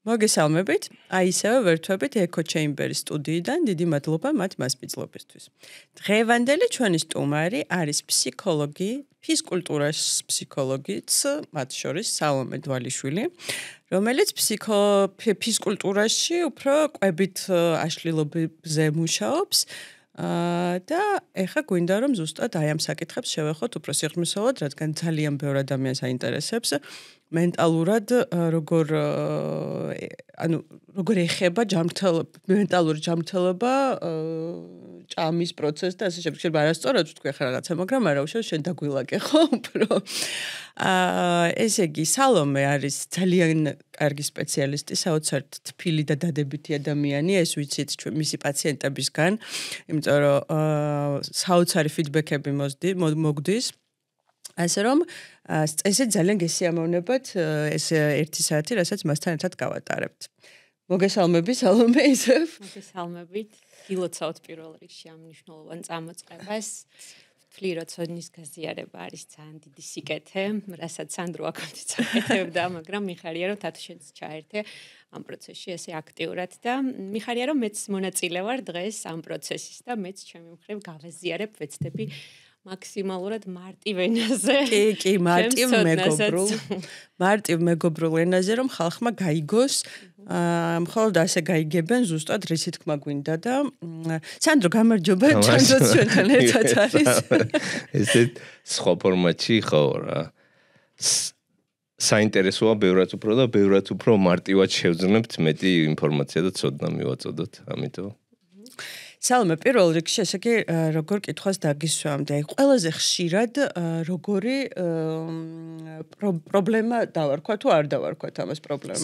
მოგესალმებით. ისევე ვერთვებით Echo Chamber-ის სტუდიიდან დიდი მადლობა მათ მასპინძლობისთვის. დღევანდელი ჩვენი სტუმარი არის ფსიქოლოგი, ფიზკულტურას ფსიქოლოგიც, მათ შორის სალომე დვალიშვილი, რომელიც ფიზკულტურაში უფრო კვებით აშლილობებზე მუშაობს. და ეხა გვინდა რომ ზუსტად აი ამ საკითხებს შევეხოთ უფრო სიღრმისეულად, რადგან ძალიან ბევრ ადამიანს აინტერესებს მენტალურად როგორ ეხება მენტალური ჯანმრთელობა ჭამის პროცესს და ასე შემდეგ. შეიძლება არასწორად ვთქვი ახლა რაღაცა, მაგრამ არა უშავს შენ დაგვილაკე ხო უფრო. ესე იგი სალომე არის ძალიან კარგი სპეციალისტი, საოცრად თბილი და დადებითი ადამიანი, ეს ვიცით მისი პაციენტებისგან, იმიტომ რომ საოცარი ფიდბექები მოგდის. ასე რომ ესე ძალიან გესიამოვნებათ ეს 1 საათი, რასაც მასთან ერთად გავატარებთ. მოგესალმები სალომე ისევ. მოგესალმებით. გილოცავთ პირველ რიგში ამ მნიშვნელოვან წამოწყებას. ვთვლი, რომ ცოდნის გაზიარება არის ძალიან დიდი სიკეთე, რასაც სანდრო აქამდე წაკეთებდა, მაგრამ მიხარია, რომ თათო შენც ჩაერთე ამ პროცესში ესე აქტიურად და მიხარია, რომ მეც მონაწილე ვარ დღეს ამ პროცესის და მეც ჩემი მხრივ გავაზიარებ, ვეცდები მაქსიმალურად მარტივ ენაზე. კი, მარტივ მეგობრულ ენაზე, რომ ხალხმა გაიგოს, მხოლოდ ასე გაიგებენ ზუსტად რისი თქმა გვინდა და სანდრო გამარჯობა, ჩანდროც ჩვენთან ერთად არის. ესეთ სხვა ფორმატში ხო რა. საინტერესოა ბევრად უფრო და ბევრად უფრო მარტივად შევძლებთ მეტი ინფორმაცია და ცოდნა მივაწოდოთ, ამიტომ სალომე, პირველ რიგში ესე იგი როგორ კითხვას დაგისვამდი. აი ყველაზე ხშირად როგორი პრობლემა დავარქვა თუ არ დავარქვა ამას პრობლემა?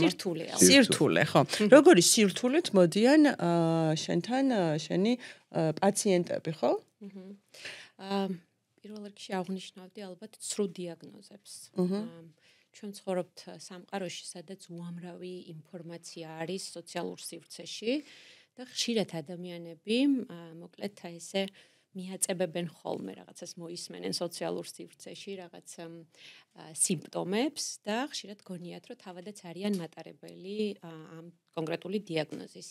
სირთულე, ხო. როგორი სირთულით მოდიან შენთან შენი პაციენტები, ხო? პირველ რიგში აღნიშნავდი ალბათ ცრუ დიაგნოზებს. ჩვენ ცხოვრობთ სამყაროში, სადაც უამრავი ინფორმაცია არის სოციალურ სივრცეში. და ხშირად ადამიანები, მოკლედ ესე მიაწებებენ ხოლმე რაღაცას მოისმენენ სოციალურ სივრცეში, რაღაც სიმპტომებს და ხშირად გონიათ, რომ თავადაც არიან მატარებელი ამ კონკრეტული დიაგნოზის.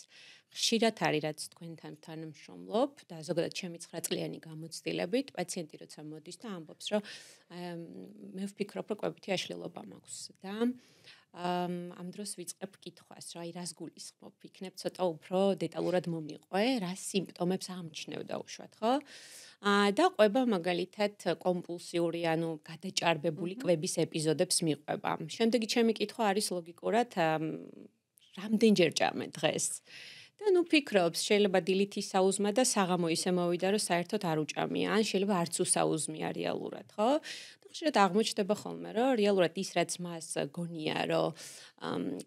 ხშირად არის, რაც თქვენთან თანამშრომლობ და ზოგადად ჩემი 9-წლიანი გამოცდილებით, პაციენტი როცა მოდის და ამბობს, რომ მე ვფიქრობ, რომ კვებითი აშლილობა მაქვს და ამ დროს ვიწყებ კითხვას, რა რას გულისხმობ, იქნებ ცოტა უფრო დეტალურად მომიყვე, რა სიმპტომებს ამჩნევ დაუშვათ, ხო? და ყვება მაგალითად კომპულსიური, ანუ გადაჭარბებული კვების ეპიზოდებს მიყვება. შემდეგი ჩემი კითხვა არის ლოგიკურად, რამდენჯერ ჭამე დღეს? და ფიქრობს, შეიძლება დილით ისაუზმა და საღამო ისე მოვიდა, რომ საერთოდ არ უჭამია, ან შეიძლება არც უსაუზმია რეალურად, ხო? ხშირად აღმოჩნდება ხოლმე, რომ რეალურად ის რაც მას გონია, რომ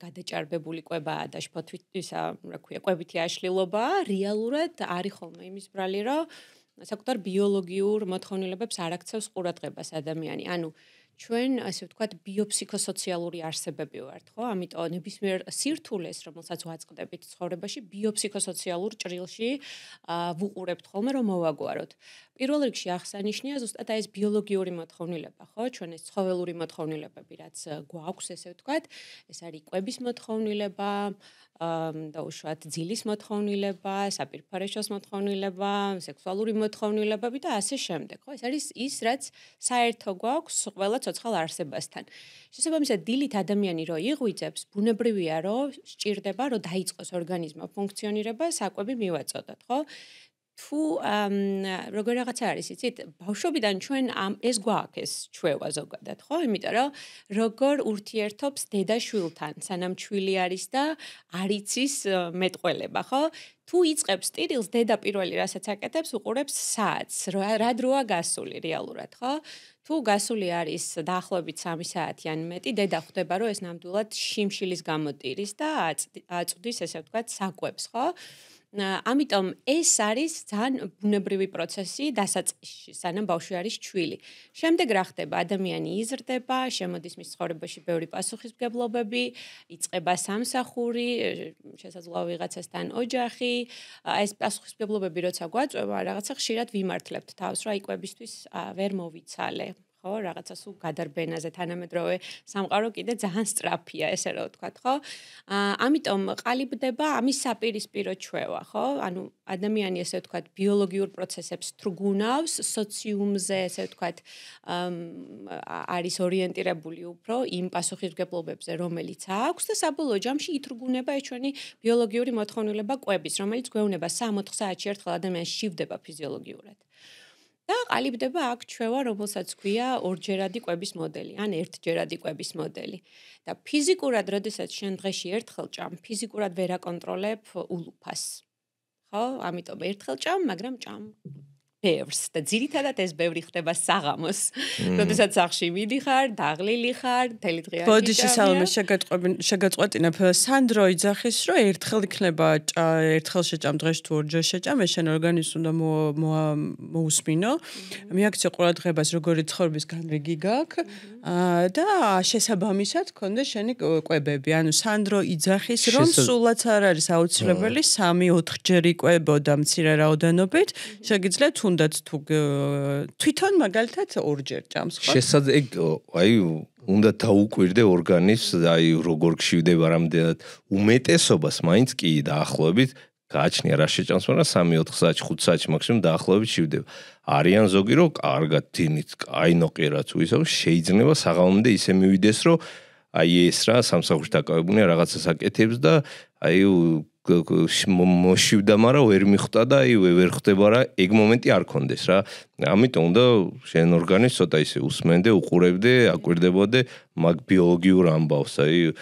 გადაჭარბებული კვებაა და შფოთვით ისა, რა ქვია, კვებითი აშლილობა, რეალურად არის ხოლმე იმის ბრალი, რომ საკუთარ ბიოლოგიურ მოთხოვნილებებს არ აქცევს ყურადღებას ადამიანი. ანუ ჩვენ, ასე ვთქვათ, ბიოფსიქოსოციალური არსებები ვართ, ხო? ამიტომ ნებისმიერ სირთულეს, რომელსაც ვაწყდებით ცხოვრებაში, ბიოფსიქოსოციალურ ჭრილში ვუყურებთ ხოლმე, რომ მოვაგვაროთ. პირველ რიგში აღსანიშნია ზუსტად ეს ბიოლოგიური მოთხოვნილება, ხო? ჩვენ ეს ცხოველური მოთხოვნილებები, რაც გვაქვს, ესე ვთქვათ, ეს არის კვების მოთხოვნილება, დაუშვათ ძილის მოთხოვნილება, საპირფარეშოს მოთხოვნილება, სექსუალური მოთხოვნილებები და ასე შემდეგ, ხო? ეს არის ის, რაც საერთო გვაქვს ყველა ცოცხალ არსებასთან. შესაბამისად, დილით ადამიანი რო იღვიძებს, ბუნებრივია, რომ სჭირდება, რომ დაიწყოს ორგანიზმმა ფუნქციონირება, საკვები მივაწოდოთ, ხო? თუ როგორ რაღაცა არის, იცით, ბავშვობიდან ჩვენ ეს გვაქვს ეს ჩვევა ზოგადად, ხო? იმიტომ რომ როგორ ურთიერთობს დედა შვილთან, სანამ ჩვილი არის და არ იცის მეტყველება, ხო? თუ იწყებს ტირილს, დედა პირველი რასაც აკეთებს, უყურებს საათს, რა დროა გასული რეალურად, ხო? თუ გასული არის დაახლოებით 3 საათი ან მეტი, დედა ხვდება, რომ ეს ნამდვილად შიმშილის გამოტირის და აწვდის, ესე ვთქვათ, საკვებს, ხო? ამიტომ ეს არის ძალიან ბუნებრივი პროცესი დასაწყისში, სანამ ბავშვი არის ჩვილი. შემდეგ რა ხდება? ადამიანი იზრდება, შემოდის მის ცხოვრებაში ბევრი პასუხისმგებლობები, იწყება სამსახური, შესაძლოა ვიღაცასთან ოჯახი. ეს პასუხისმგებლობები როცა გვაწვევა, რაღაცა ხშირად ვიმართლებთ თავს, რომ აი კვებისთვის ვერ მოვიცალე. ხო, რაღაცა სულ გადარბენაზე თანამედროვე სამყარო კიდე ძალიან სწრაფია, ესე რა ვთქვათ, ხო? ამიტომ ყალიბდება ამის საპირისპირო ჩვევა, ხო? ანუ ადამიანი ესე ვთქვათ ბიოლოგიურ პროცესებს თრგუნავს, სოციუმზე ესე ვთქვათ არის ორიენტირებული უფრო იმ პასუხისმგებლობებზე, რომელიც აქვს და საბოლოო ჯამში ითრგუნება ეს ჩვენი ბიოლოგიური მოთხოვნილება კვების, რომელიც გვეუბნება 3-4 საათში ერთხელ ადამიანს შივდება ფიზიოლოგიურად. და ყალიბდება აქ ჩვევა, რომელსაც ქვია ორჯერადი კვების მოდელი, ან ერთჯერადი კვების მოდელი. და ფიზიკურად, როდესაც შენ დღეში ერთხელ ჭამ, ფიზიკურად ვერ აკონტროლებ ულუფას. ხო? ამიტომ ერთხელ ჭამ, მაგრამ ჭამ ბევრს და ძირითადად ეს ბევრი ხდება საღამოს. როდესაც სახში მიდიხარ, დაღლილი ხარ, მთელი დღე არ ბოდიში სალომე შეგაწყვეტინებ სანდრო იძახის რომ ერთხელ იქნება ერთხელ შეჭამ დღეში თუ ორჯერ შეჭამ ეს შენ ორგანიზმს უნდა მოусმინო მიაქციო ყურადღებას როგორი ცხოვრების განრიგი გაქვს და შესაბამისად გქონდა შენი კვებები ანუ სანდრო იძახის რომ სულაც არ არის აუცილებელი 3-4 ჯერ იკვებო და მცირე რაოდენობით შეგიძლიათ თუნდაც თუ თვითონ მაგალითად ორჯერ ჭამს ხო? აი უნდა დაუკვირდე ორგანიზმს, აი როგორ გშივდება რამდენად უმეტესობას მაინც კი დაახლოებით გააჩნია რა შეჭამს, მაგრამ 3-4 საათში, 5 საათში მაქსიმუმ დაახლოებით შივდება. არიან ზოგი რომ კარგად დინით, აი ნოყიერად თუ ისე შეიძლება საღამომდე ისე მივიდეს რომ აი ეს რა სამსახურში დაკავებულია რაღაცას აკეთებს და აი მოშივდა, მაგრამ ვერ მიხვდა და აი ვერ ხდება რა, ეგ მომენტი არ კონდეს რა. ამიტომ უნდა შენ ორგანიზმს ცოტა ისე უსმენდე, უყურებდე, აკვირდებოდე მაგ ბიოლოგიურ ამბავს. აი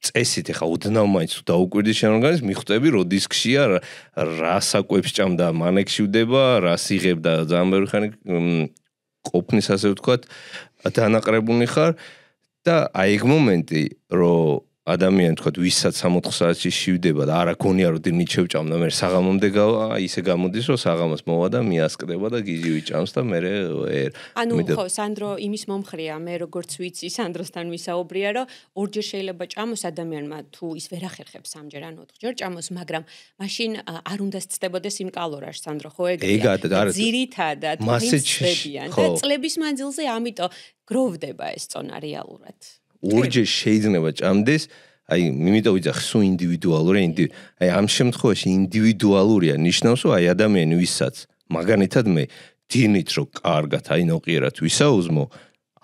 წესით ეხა ოდნავ მაინც დაუკვირდი შენ ორგანიზმს, მიხვდები როდის გშია, რა საკვებს ჭამდა, მანეკ შივდება, რას იღებ და ძალიან ბევრი ხანი ყოფნის ასე ვთქვათ, დანაყრებული ხარ და აი ეგ მომენტი რომ ადამიანი თქვა ვისაც 3-4 საათში შივდება და არა გონია რომ დინით შევჭამდა მე საღამომდე ისე გამოდის რომ საღამოს მოვა და მიასკდება და გიჟივი ჭამს და მე ანუ ხო სანდრო იმის მომხრეა მე როგორც ვიცი სანდროსთან ვისაუბრია რომ ორჯერ შეიძლება ჭამოს ადამიანმა თუ ის ვერ ახერხებს 3-ჯერ ან 4-ჯერ ჭამოს მაგრამ მაშინ არ უნდა სცდებოდეს იმ კალორიაში სანდრო ხო ეგრეა ძირითადად მასეჩებიან და წლების მანძილზე ამიტომ გროვდება ეს წონა რეალურად ორჯერ შეიძლება ჭამდეს, აი, იმიტომ ვიძახ, სულ ინდივიდუალურია, აი, ამ შემთხვევაში ინდივიდუალურია, ნიშნავს, რომ აი ადამიანი ვისაც მაგალითად მე დინით რომ კარგად, აი ნოყიერად ვისაუზმო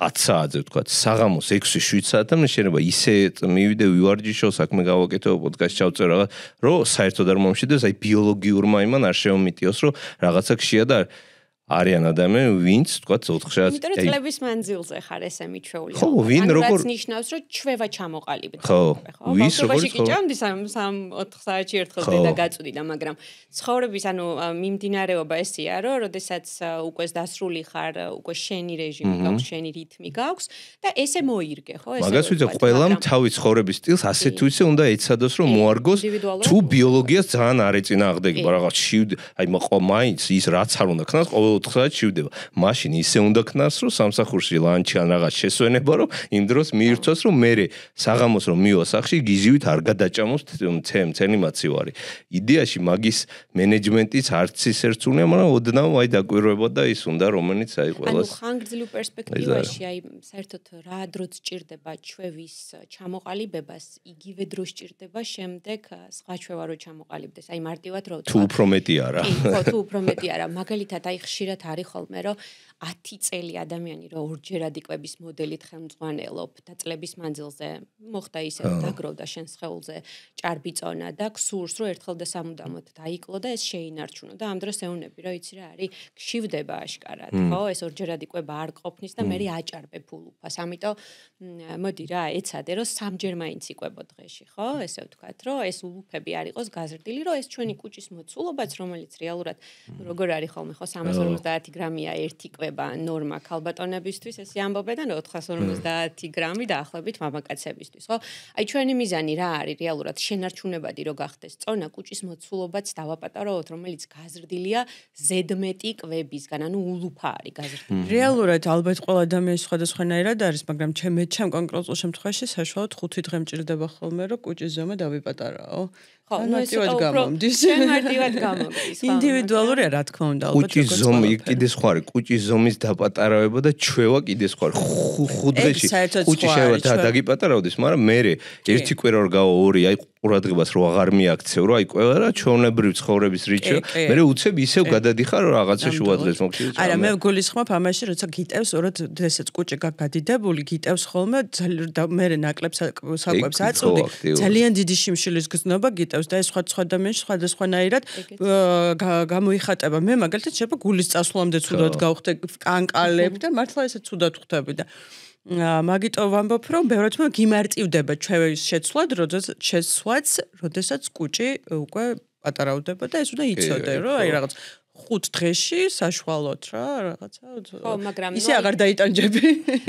10 საათზე ვთქვათ, საღამოს 6-7 საათამდე შეიძლება ისე მივიდე ვივარჯიშო, საქმე გავაკეთო, პოდკასტ ჩავწერო რაღაც, რომ საერთოდ არ მომშვიდეს, აი ბიოლოგიურმა იმან არ შემომიტიოს, რომ რაღაცა გშია და არიან ადამიანები, ვინც, თქვათ, 4 საათს. იმიტომ რომ წლების მანძილზე ხარ ესე მიჩვეული. ხო, ვინ როგორ ნიშნავს, რომ ჩვევა ჩამოყალიბდა. ხო, ვის როგორ კი ჭამდი 3-4 საათში ერთხელ დედა გაწვდიდა, მაგრამ ცხოვრების, ანუ მიმდინარეობა ესეა, რომ როდესაც უკვე დასრული ხარ, უკვე შენი რეჟიმი გაქვს, შენი რითმი გაქვს და ესე მოირგე, ხო, ესე. მაგას ვიცი, ყველამ თავის ცხოვრების სტილს ასე თუ ისე უნდა ეცადოს, რომ მოარგოს თუ ბიოლოგიას ძალიან არ ეწინააღმდეგება, რაღაც აი მაინც ის რაც არ უნდა ქნას, ყოველ 4 საათში შევდება. მაშინ ისე უნდა ქნას, რომ სამსახურში ლანჩი ან რაღაც შესვენება, რომ იმ დროს მიირთვას, რომ მე საღამოს რომ მივა სახში, გიჟივით არ გადაჭამოს ცენი მაცივარი. იდეაში მაგის მენეჯმენტიც არც ის ერთუნია, მაგრამ ოდნავ აი დაკვირვებოდა ის უნდა, რომელიც აი ყველას. ანუ ხანგრძლივ პერსპექტივაში აი საერთოდ რა დროც ჭირდება ჩვევის ჩამოყალიბებას, იგივე დროს ჭირდება შემდეგ სხვა ჩვევა რო ჩამოყალიბდეს. აი მარტივად რო თუ უფრო მეტი არა. ხო, თუ უფრო მეტი არა. მაგალითად აი ხშირად არის ხოლმე რომ 10 წელი ადამიანი რომ ორჯერადი კვების მოდელით ხელმძღვანელობ და წლების მანძილზე მოხდა ისე რომ დაგროვდა შენ სხეულზე ჭარბი წონა და გსურს რომ ერთხელ და სამუდამოდ დაიკლო და ეს შეინარჩუნო და ამ დროს ეუნები რომ იცი რა არის გშივდება აშკარად ხო ეს ორჯერადი კვება არ ყოფნის და მე აჭარბებ ულუფას ამიტომ მოდი რა ეცადე რომ 3ჯერ მაინც იკვებო დღეში ხო ესე ვთქვათ რომ ეს ულუფები არ იყოს გაზრდილი რომ ეს ჩვენი კუჭის მოცულობაც რომელიც რეალურად როგორ არის ხოლმე ხო 350 გრამია ერთი კვება ნორმა ქალბატონებისთვის ესე ამბობენ და 450 გრამი დაახლოებით მამაკაცებისთვის ხო აი ჩვენი მიზანი რა არის რეალურად შენარჩუნებადი რო გახდეს წონა კუჭის მოცულობაც დავაპატარავოთ რომელიც გაზრდილია ზედმეტი კვებისგან ანუ ულუფა არის გაზრდილი რეალურად ალბათ ყველა ადამიანის სხვადასხვანაირად არის მაგრამ ჩემ კონკრეტულ შემთხვევაში საშუალოდ 5 დღე მჭირდება ხოლმე რომ კუჭის ზომა დავიპატარაო ხო, მარტივად გამომდის. მარტივად გამომდის, ხო. ინდივიდუალურია, რა თქმა უნდა, ალბათ. კუჭის ზომა იქ კიდე სხვა არის კუჭის ზომის დაპატარავება და ჩვევა კიდე სხვა არის. 5 დღეში კუჭი შეიძლება დაგიპატარავდეს, მაგრამ მე ერთი კვირა რო გავა ორი, აი ყურადღებას რო აღარ მიაქცევ, რო აი ყველა რა ჩვეულებრივ ცხოვრების რიჩო, მე უცებ ისევ გადადიხარ რაღაცა შუადღეს მოგწევს. არა, მე გულისხმობ ამაში, როცა გიტევს, ორად დღესაც კუჭი გაგადიდებული, გიტევს ხოლმე მე ნაკლებს საკვებს აწუდი. ძალიან დიდი შიმშილის გზნობა გიტევს და ეს სხვა ადამიანში სხვადასხვანაირად გამოიხატება. მე მაგალითად შეიძლება გულის წასვლამდე ცუდად გავხდე, კანკალებ და მართლა ესე ცუდად ხვდები და მაგიტო ვამბობ, რომ ბევრად გიმარტივდება ჩვევის შეცვლად, როდესაც კუჭი უკვე პატარავდება და ეს უნდა იცოდე, რომ აი რაღაც 5 დღეში საშუალოდ რა რაღაცა. ხო, მაგრამ ისე აღარ დაიტანჯები.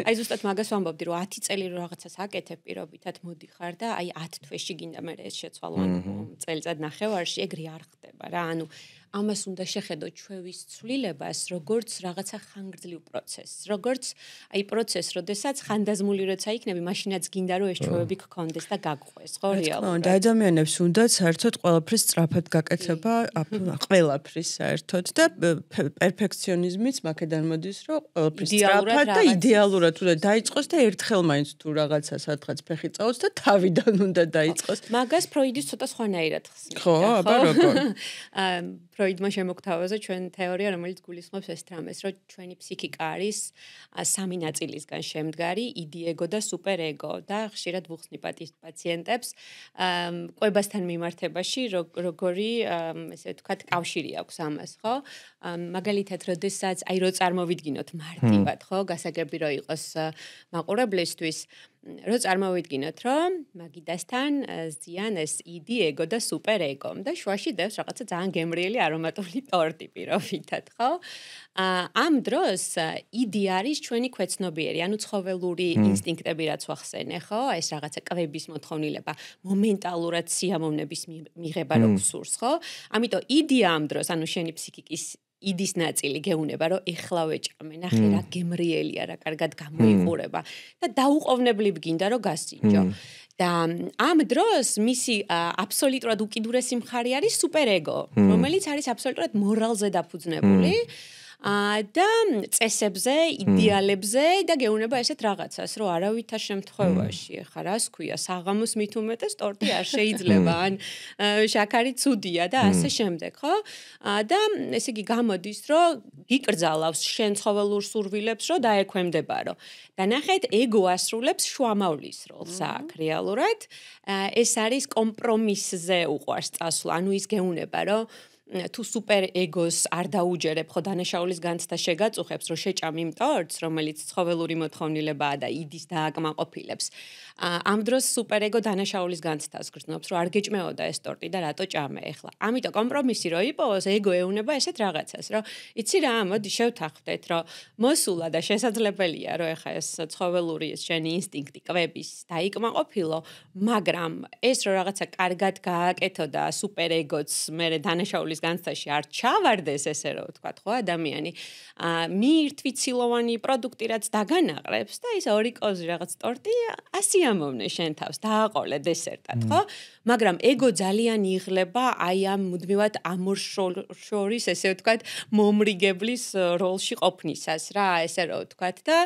აი ზუსტად მაგას ვამბობდი, რომ 10 წელი რო რაღაცას აკეთებ პირობითად მოდიხარ და აი 10 თვეში გინდა მე ეს შეცვალო წელიწად ნახევარში ეგრე არ ხდება რა. ანუ ამას უნდა შეხედო ჩვევის ცვლილებას, როგორც რაღაცა ხანგრძლივ პროცესს. როგორც აი პროცესს, როდესაც ხანდაზმული როცა იქნები, მაშინაც გინდა რომ ეს ჩვევები გქონდეს და გაგყვეს, ხო რეალურად. და ადამიანებს უნდა საერთოდ ყველაფრის სწრაფად გაკეთება, ყველაფრის საერთოდ და პერფექციონიზმიც მაგედან მოდის, რომ ყველაფრის სწრაფად და იდეალურად უნდა დაიწყოს და ერთხელ მაინც თუ რაღაცა სადღაც ფეხი წაუს და თავიდან უნდა დაიწყოს. მაგას ფროიდის ცოტა სხვანაირად ხსნიდა. ხო, აბა როგორ. ფროიდმა შემოგთავაზა ჩვენ თეორია, რომელიც გულისხმობს ეს თამას, რომ ჩვენი ფსიქიკა არის 3 ნაწილისგან შემდგარი, იდიეგო და სუპერეგო და ხშირად ვუხსნი პაციენტებს კვებასთან მიმართებაში, როგორი ესე ვთქვათ, კავშირი აქვს ამას, ხო? მაგალითად, როდესაც აი რო წარმოვიდგინოთ მარტივად, ხო, გასაგები რო იყოს მაყურებლისთვის, რო წარმოვიდგინოთ, რომ მაგიდასთან ზიან ეს იდი, ეგო და სუპერეგო და შუაში დევს რაღაცა ძალიან გემრიელი არომატული ტორტი პირობითად, ხო? ამ დროს იდი არის ჩვენი ქვეცნობიერი, ანუ ცხოველური ინსტინქტები რაც ვახსენე, ხო? ეს რაღაცა კვების მოთხოვნილება, მომენტალურად სიამოვნების მიღება რო გსურს, ხო? ამიტომ იდი ამ დროს, ანუ შენი ფსიქიკის იდის ნაწილი გეუნება, რომ ეხლა ვეჭამე, ნახე რა გემრიელია, რა კარგად გამოიყურება და დაუყოვნებლივ გინდა რომ გასინჯო. და ამ დროს მისი აბსოლუტურად უკიდურესი მხარე არის სუპერეგო, რომელიც არის აბსოლუტურად მორალზე დაფუძნებული. და წესებზე, იდეალებზე და გეუნება ესეთ რაღაცას, რომ არავითარ შემთხვევაში, ხა რას ქვია, საღამოს მით უმეტეს ტორტი არ შეიძლება, ან შაქარი ცუდია და ასე შემდეგ, ხო? და ესე იგი გამოდის, რომ გიკრძალავს შენ ცხოველურ სურვილებს, რომ დაექვემდებარო. და ნახეთ, ეგო ასრულებს შუამავლის როლს აქ რეალურად. ეს არის კომპრომისზე უყვარს წასვლა, ანუ ის გეუნება, რომ თუ სუპერ ეგოს არ დაუჯერებ, ხო დანაშაულის განცდა შეგაწუხებს, რომ შეჭამ იმ ტორტს, რომელიც ცხოველური მოთხოვნილებაა და იდის დააკმაყოფილებს. ამ დროს სუპერ ეგო დანაშაულის განცდას გრძნობს, რომ არ გეჭმეოდა ეს ტორტი და რატო ჭამე ახლა. ამიტომ კომპრომისი რო იპოვოს, ეგო ეუნება ესეთ რაღაცას, რომ იცი რა, მოდი შევთანხმდეთ, რომ მოსულა და შესაძლებელია, რომ ახლა ეს ცხოველური ეს შენი ინსტინქტი კვების დაიკმაყოფილო, მაგრამ ეს რო რაღაცა კარგად გააკეთო და სუპერ ეგოც მე დანაშაულის განცდაში არ ჩავარდეს ესე რომ ვთქვა, ხო, ადამიანი. მიირთვიცილოვანი პროდუქტი რაც დაგანაყრებს და ის ორი კოზი რაღაც ტორტი ასიამოვნე შენ თავს, დააყოლე დესერტად, ხო? მაგრამ ეგო ძალიან იღლება აი ამ მუდმივად ამორშორის ესე ვთქვათ, მომრიგებლის როლში ყოფნისას რა, ესე რომ ვთქვათ და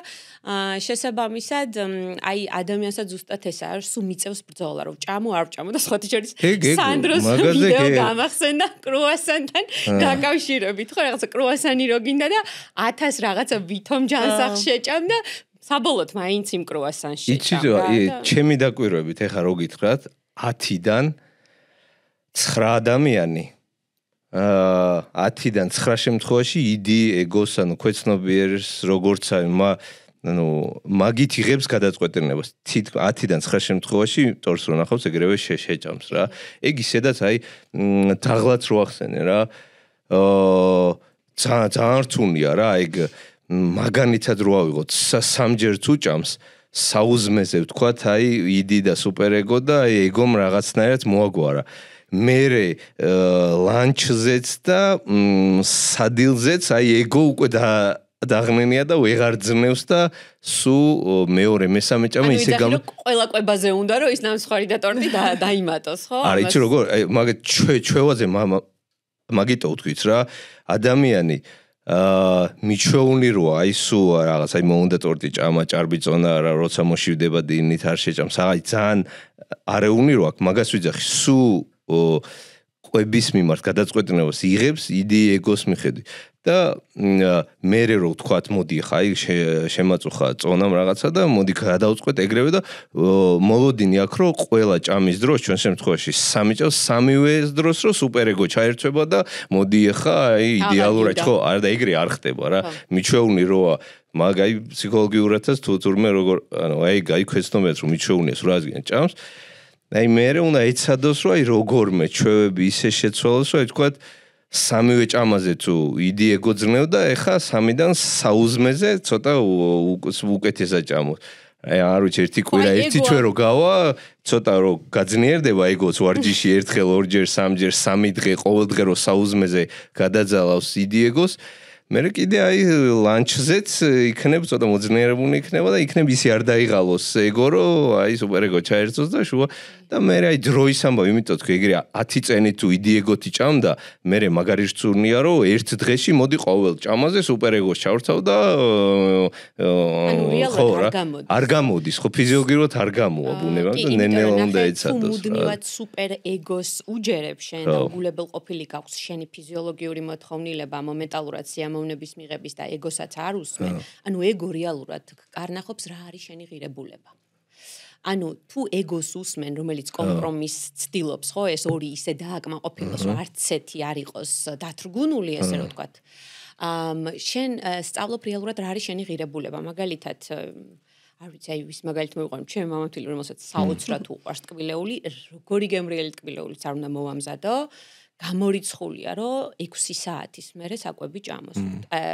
შესაბამისად აი ადამიანსაც ზუსტად ეს არის, სულ მიწევს ბრძოლა, რომ ჭამო არ ჭამო და სხვათა შორის სანდროს ვიდეო გამახსენდა კრუასანთან დაკავშირებით, ხო, რაღაცა კრუასანი რო გინდა და 1000 რაღაცა ვითომ ჯანსაღს შეჭამდა საბოლოოდ მაინც იმ კრუასანში შეჭამდა. ჩემი დაკვირვებით ეხა რო გითხრათ 10-დან 9 ადამიანი 10-დან 9 შემთხვევაში იდი ეგოს ანუ ქვეცნობიერს როგორც ანუ მაგით იღებს გადაწყვეტილებას. 10-დან 9 შემთხვევაში ტორს რო ნახავს ეგრევე შეჭამს რა. ეგ ისედაც აი დაღლაც რო ახსენე რა. ძალიან რთულია რა, ეგ მაგანითად რო ავიღოთ, სამჯერ თუ ჭამს, საუზმეზე ვთქვათ, აი იდი და სუპერეგო და ეგომ რაღაცნაირად მოაგვარა. მერე ლანჩზეც და სადილზეც აი ეგო უკვე დაღნენია და ვეღარ ძნევს და სულ მეორე მესამე ჭამე ისე ანუ ყველა კვებაზე უნდა რომ ის ნამსხარი და ტორტი დაიმატოს, ხო? არა, იცი როგორ, მაგ ჩვევაზე მაგიტო ვთქვით რა, ადამიანი მიჩვეული როა აი სუ რაღაც აი მომუნდა ტორტი ჭამა ჭარბი წონა რა როცა მოშივდება დინით არ შეჭამს აი ძალიან არეუნი რო აქვს მაგას ვიძახი სუ ყვების მიმართ გადაწყვეტილებას იღებს იდეი ეგოს მიხედვით და მე რო ვთქვათ მოდი ხა აი შემაწუხა წონამ რაღაცა და მოდი გადავწყვეტ ეგრევე და მოლოდინი აქ რო ყველა ჭამის დროს ჩვენ შემთხვევაში სამი ჭამს სამივე დროს რო სუპერეგო ჩაერთვება და მოდი ხა აი იდეალურად ხო არა და ეგრე არ ხდება რა მიჩვეული როა მაგ აი ფსიქოლოგიურადაც თუ თურმე როგორ ანუ აი ქვეცნობიერს რომ მიჩვეუნეს რა ზიან ჭამს აი მე უნდა ეცადოს რომ აი როგორმე ჩვევები ისე შეცვალოს რომ თქვათ სამივე ჭამაზე თუ იდეა გოძნევდა ეხა სამიდან საუზმეზე ცოტა უკეთესად ჭამოს აი არ ვიცი ერთი კვირა ერთი თვე რო გავა ცოტა რო გაძნიერდება ეგოც ვარჯიში ერთხელ ორჯერ სამჯერ სამი დღე ყოველ დღე რო საუზმეზე გადაძალავს იდეეგოს მე კიდე აი ლანჩზეც იქნებ ცოტა მოძნიერებული იქნება და იქნებ ისე არ დაიღალოს ეგო რომ აი სუპერეგო ჩაერთოს და შუა და მე აი დროის ამბავი იმიტომ თქვი ეგრე 10 წელი თუ იდეეგოთი ჭამდა მე მაგარი რწურნია რომ ერთ დღეში მოდი ყოველ ჭამაზე სუპერეგოს ჩავრთავ და ხო რა არ გამოდის ხო ფიზიოლოგიურად არ გამოვა ბუნება და ნენელა უნდა ეცადოს მუდმივად სუპერეგოს უჯერებ შენ და უგულებელ ყოფილი გაქვს შენი ფიზიოლოგიური მოთხოვნილება მომენტალურად სიამოვნების მიღების და ეგოსაც არ უსმენ ანუ ეგო რეალურად კარნახობს რა არის შენი ღირებულება ანუ თუ ეგოს უსმენ რომელიც კომპრომისს ცდილობს ხო ეს ორი ისე დააკმაყოფილოს რომ არც ერთი არ იყოს დათრგუნული ესე რომ ვთქვათ შენ სწავლობ რეალურად რა არის შენი ღირებულება მაგალითად არ ვიცი აი ვის მაგალითად მოვიყვანო ჩემი მამათვილი რომელსაც საოცრად უყვარს ტკბილეული როგორი გემრიელი ტკბილეულიც არ უნდა მოვამზადო გამორიცხულია რომ 6 საათის მერე საკვები ჭამოს.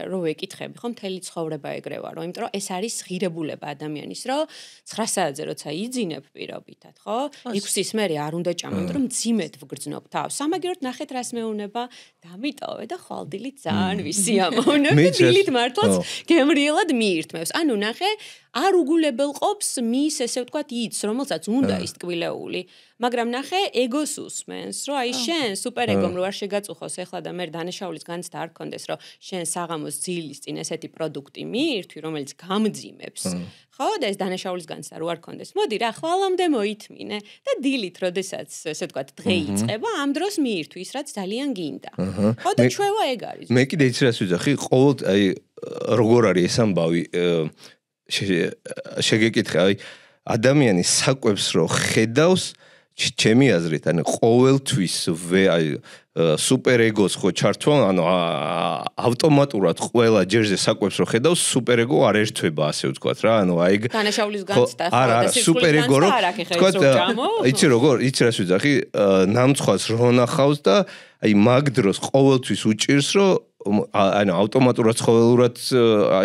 რომ ვეკითხები, ხო, მთელი ცხოვრება ეგრევა, რომ იმიტომ რომ ეს არის ღირებულება ადამიანის, რომ 9 საათზე როცა იძინებ პირობითად, ხო? 6-ის მერე არ უნდა ჭამო, იმიტომ რომ მძიმედ ვგრძნობ თავს. სამაგიეროდ ნახეთ რას მეუნება, დამიტოვე და ხვალდილით ძალიან ვისიამოვნებ და დილით მართლაც გემრიელად მიირთმევს. ანუ ნახე, არ უგულებელ ყოფს მის, ესე ვთქვათ, იც, რომელსაც უნდა ის ტკბილეული. მაგრამ ნახე, ეგოს უსმენს, რომ აი შენ სუპერეგომ რო არ შეგაწუხოს ეხლა და მე დანაშაულის განცდა არ გქონდეს, რომ შენ საღამოს ძილის წინ ესეთი პროდუქტი მიირთვი, რომელიც გამძიმებს. ხო, და ეს დანაშაულის განცდა რო არ გქონდეს. მოდი რა, ხვალამდე მოითმინე და დილით, როდესაც ესე ვთქვათ, დღე იწყება, ამ დროს მიირთვი ის, რაც ძალიან გინდა. ხო, და ჩვევა ეგ არის. მე კიდე იცი რას ვიძახი, ყოველ აი როგორ არის ეს ამბავი შეგეკითხე, აი ადამიანი საკვებს რო ხედავს ჩემი აზრით, ანუ ყოველთვის აი სუპერეგოს ხო ჩართვა, ანუ ავტომატურად ყველა ჯერზე საკვებს რო ხედავს, სუპერეგო არ ერთვება, ასე ვთქვათ რა, ანუ აი დანაშაულის განცდა ხო და სუპერეგო რო ვთქვათ, იცი როგორ, იცი რას ვიძახი, ნამცხვას რო ნახავს და აი მაგ დროს ყოველთვის უჭირს, რომ ანუ ავტომატურად ცხოველურად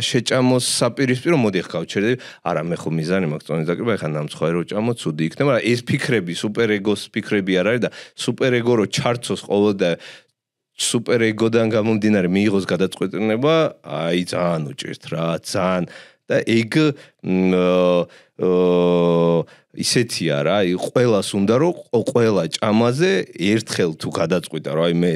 შეჭამოს საპირისპირო მოდი ხა გავჩერდები არა მე ხო მიზანი მაქვს წონის დაკრება ეხლა ნამცხვარი რო ჭამო ცუდი იქნება მაგრამ ეს ფიქრები სუპერეგოს ფიქრები არ არის და სუპერეგო რო ჩარცოს ყოველ და სუპერეგოდან გამომდინარე მიიღოს გადაწყვეტილება აი ძალიან უჭირთ რა ძალიან და ეგ ისეთია რა აი ყველას უნდა რომ ყველა ჭამაზე ერთხელ თუ გადაწყვიტა რომ აი მე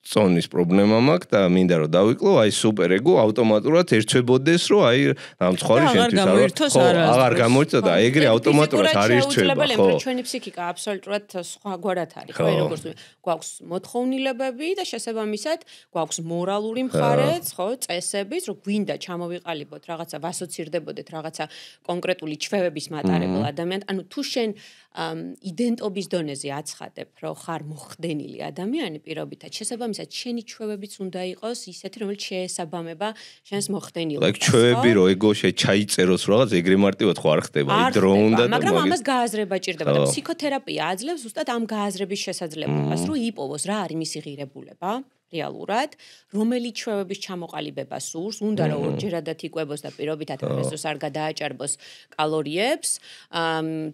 წონის პრობლემა მაქვს და მინდა რომ დავიკლო, აი სუპერეგო ავტომატურად ერთვებოდეს, რომ აი ნამცხვარი შენთვის აღარ გამოიწვა და ეგრე ავტომატურად არ ერთვება, ხო? ჩვენი ფსიქიკა აბსოლუტურად სხვაგვარად არის, ხო, როგორც გვაქვს მოთხოვნილებები და შესაბამისად გვაქვს მორალური მხარეც, ხო, წესებიც, რომ გვინდა ჩამოვიყალიბოთ რაღაცა, ვასოცირდებოდეთ რაღაცა კონკრეტული ჩვევების მატარებელ ადამიანს, ანუ თუ შენ იდენტობის დონეზე აცხადებ, რომ ხარ მოხდენილი ადამიანი პირობითად, შესაბამისად შენი ჩვევებიც უნდა იყოს ისეთი, რომელიც შეესაბამება შენს მოხდენილობას. აი ჩვევები რო ეგო ჩაიწეროს რაღაც ეგრე მარტივად ხო არ ხდება, აი დრო უნდა და მაგრამ ამას გააზრება ჭირდება და ფსიქოთერაპია აძლევს ზუსტად ამ გააზრების შესაძლებლობას, რომ იპოვოს რა არის მისი ღირებულება. რეალურად, რომელი ჩვევების ჩამოყალიბება სურს, უნდა რომ ორჯერადად იკვებოს და პირობითად პრესოს არ გადააჭარბოს კალორიებს,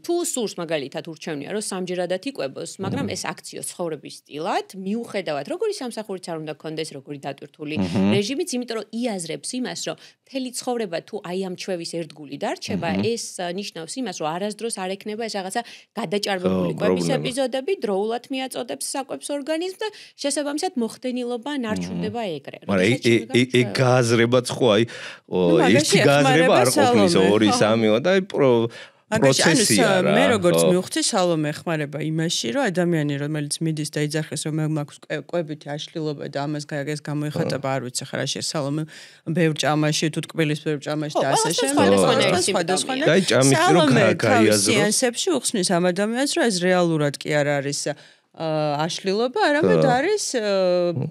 თუ სურს მაგალითად ურჩევნია რომ სამჯერადად იკვებოს, მაგრამ ეს აქციო ცხოვრების სტილად, მიუხედავად როგორი სამსახურიც არ უნდა გქონდეს, როგორი დატვირთული რეჟიმიც, იმიტომ რომ იაზრებს იმას, რომ მთელი ცხოვრება თუ აი ამ ჩვევის ერთგული დარჩება, ეს ნიშნავს იმას, რომ არასდროს არ ექნება ეს რაღაცა გადაჭარბებული კვების ეპიზოდები, დროულად მიაწოდებს საკვებს ორგანიზმს და შესაბამისად მოხდენილ ჯანმრთელობა ნარჩუნდება ეგრე. მაგრამ ეგ გააზრებაც ხო აი ერთი გააზრება არ ყოფნის 2-3 და აი პროცესია რა. მე როგორც მივხვდი სალომე ეხმარება იმაში, რომ ადამიანი რომელიც მიდის და იძახის რომ მაქვს კვებითი აშლილობა და ამას გაიგეს გამოიხატება, არ ვიცი ხარ რა სალომე ბევრ ჭამაში თუ ტკბილის ბევრ ჭამაში და ასე შემდეგ. სხვადასხვა და აი ჭამის რო გაიაზროს. სეანსებში უხსნის ამ ადამიანს რომ ეს რეალურად კი არ არის აშლილობა, არამედ არის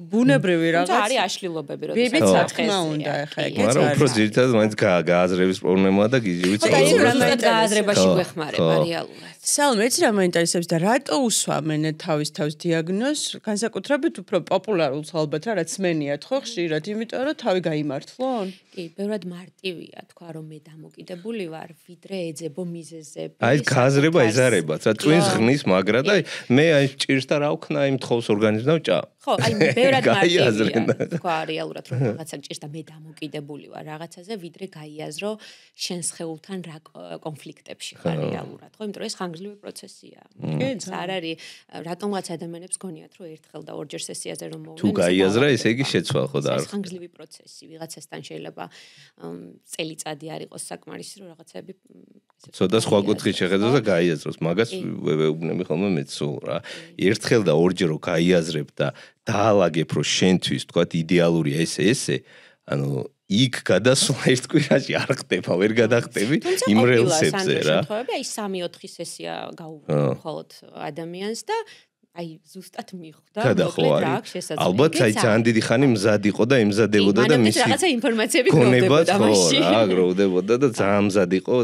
ბუნებრივი რაღაც. თუმცა არის აშლილობები, როდესაც სათხმა უნდა ხა ეგეც არის. მაგრამ უფრო ძირითადად მაინც გააზრების პრობლემაა და გიჟივიც აუცილებლად გააზრებაში გვეხმარება რეალურად. სალომე, ეცი რა მაინტერესებს და რატო უსვამენ თავის დიაგნოზს, განსაკუთრებით უფრო პოპულარულს ალბათ რა, რაც სმენიათ ხო ხშირად, იმიტომ რომ თავი გაიმართლონ? კი, ბევრად მარტივია თქვა რომ მე დამოკიდებული ვარ, ვიდრე ეძებო მიზეზები. აი გააზრება ეზარებათ, რა twins ღნის მაგრა და მე აი ჭირს და რა ვქნა იმ თხოვს ორგანიზმს და ვჭა. ხო, აი ბევრად მარტივია. თქვა რეალურად რომ რაღაცა ჭირს და მე დამოკიდებული ვარ რაღაცაზე, ვიდრე გაიაზრო შენ სხეულთან რა კონფლიქტებში ხარ რეალურად, ხო? იმიტომ რომ ეს ხანგრძლივი პროცესია. არ არის რატომღაც ადამიანებს გონიათ რომ ერთხელ და ორჯერ სესიაზე რომ მოვიდნენ. თუ გაიაზრა, ესე იგი შეცვალ ხო და ეს ხანგრძლივი პროცესი, ვიღაცასთან შეიძლება წელიწადი არ იყოს საკმარისი რომ რაღაცები ცოტა სხვა კუთხით შეხედოს და გაიაზროს. მაგას ვეუბნები ხოლმე მეც სულ რა. ერთხელ და ორჯერ რო გაიაზრებ და დაალაგებ რომ შენთვის თქვათ იდეალურია ესე, ანუ იქ გადასვლა ერთ კვირაში არ ხდება, ვერ გადახტები იმ რელსებზე რა. შემთხვევები აი 3-4 სესია გავუყურებ მხოლოდ ადამიანს და აი ზუსტად მიხვდა მოკლედ რა აქვს შესაძლებელი. ალბათ აი ძალიან დიდი ხანი მზად იყო და ემზადებოდა და მისი რაღაცა ინფორმაციები გროვდებოდა მაშინ. რა გროვდებოდა და ძალიან მზად იყო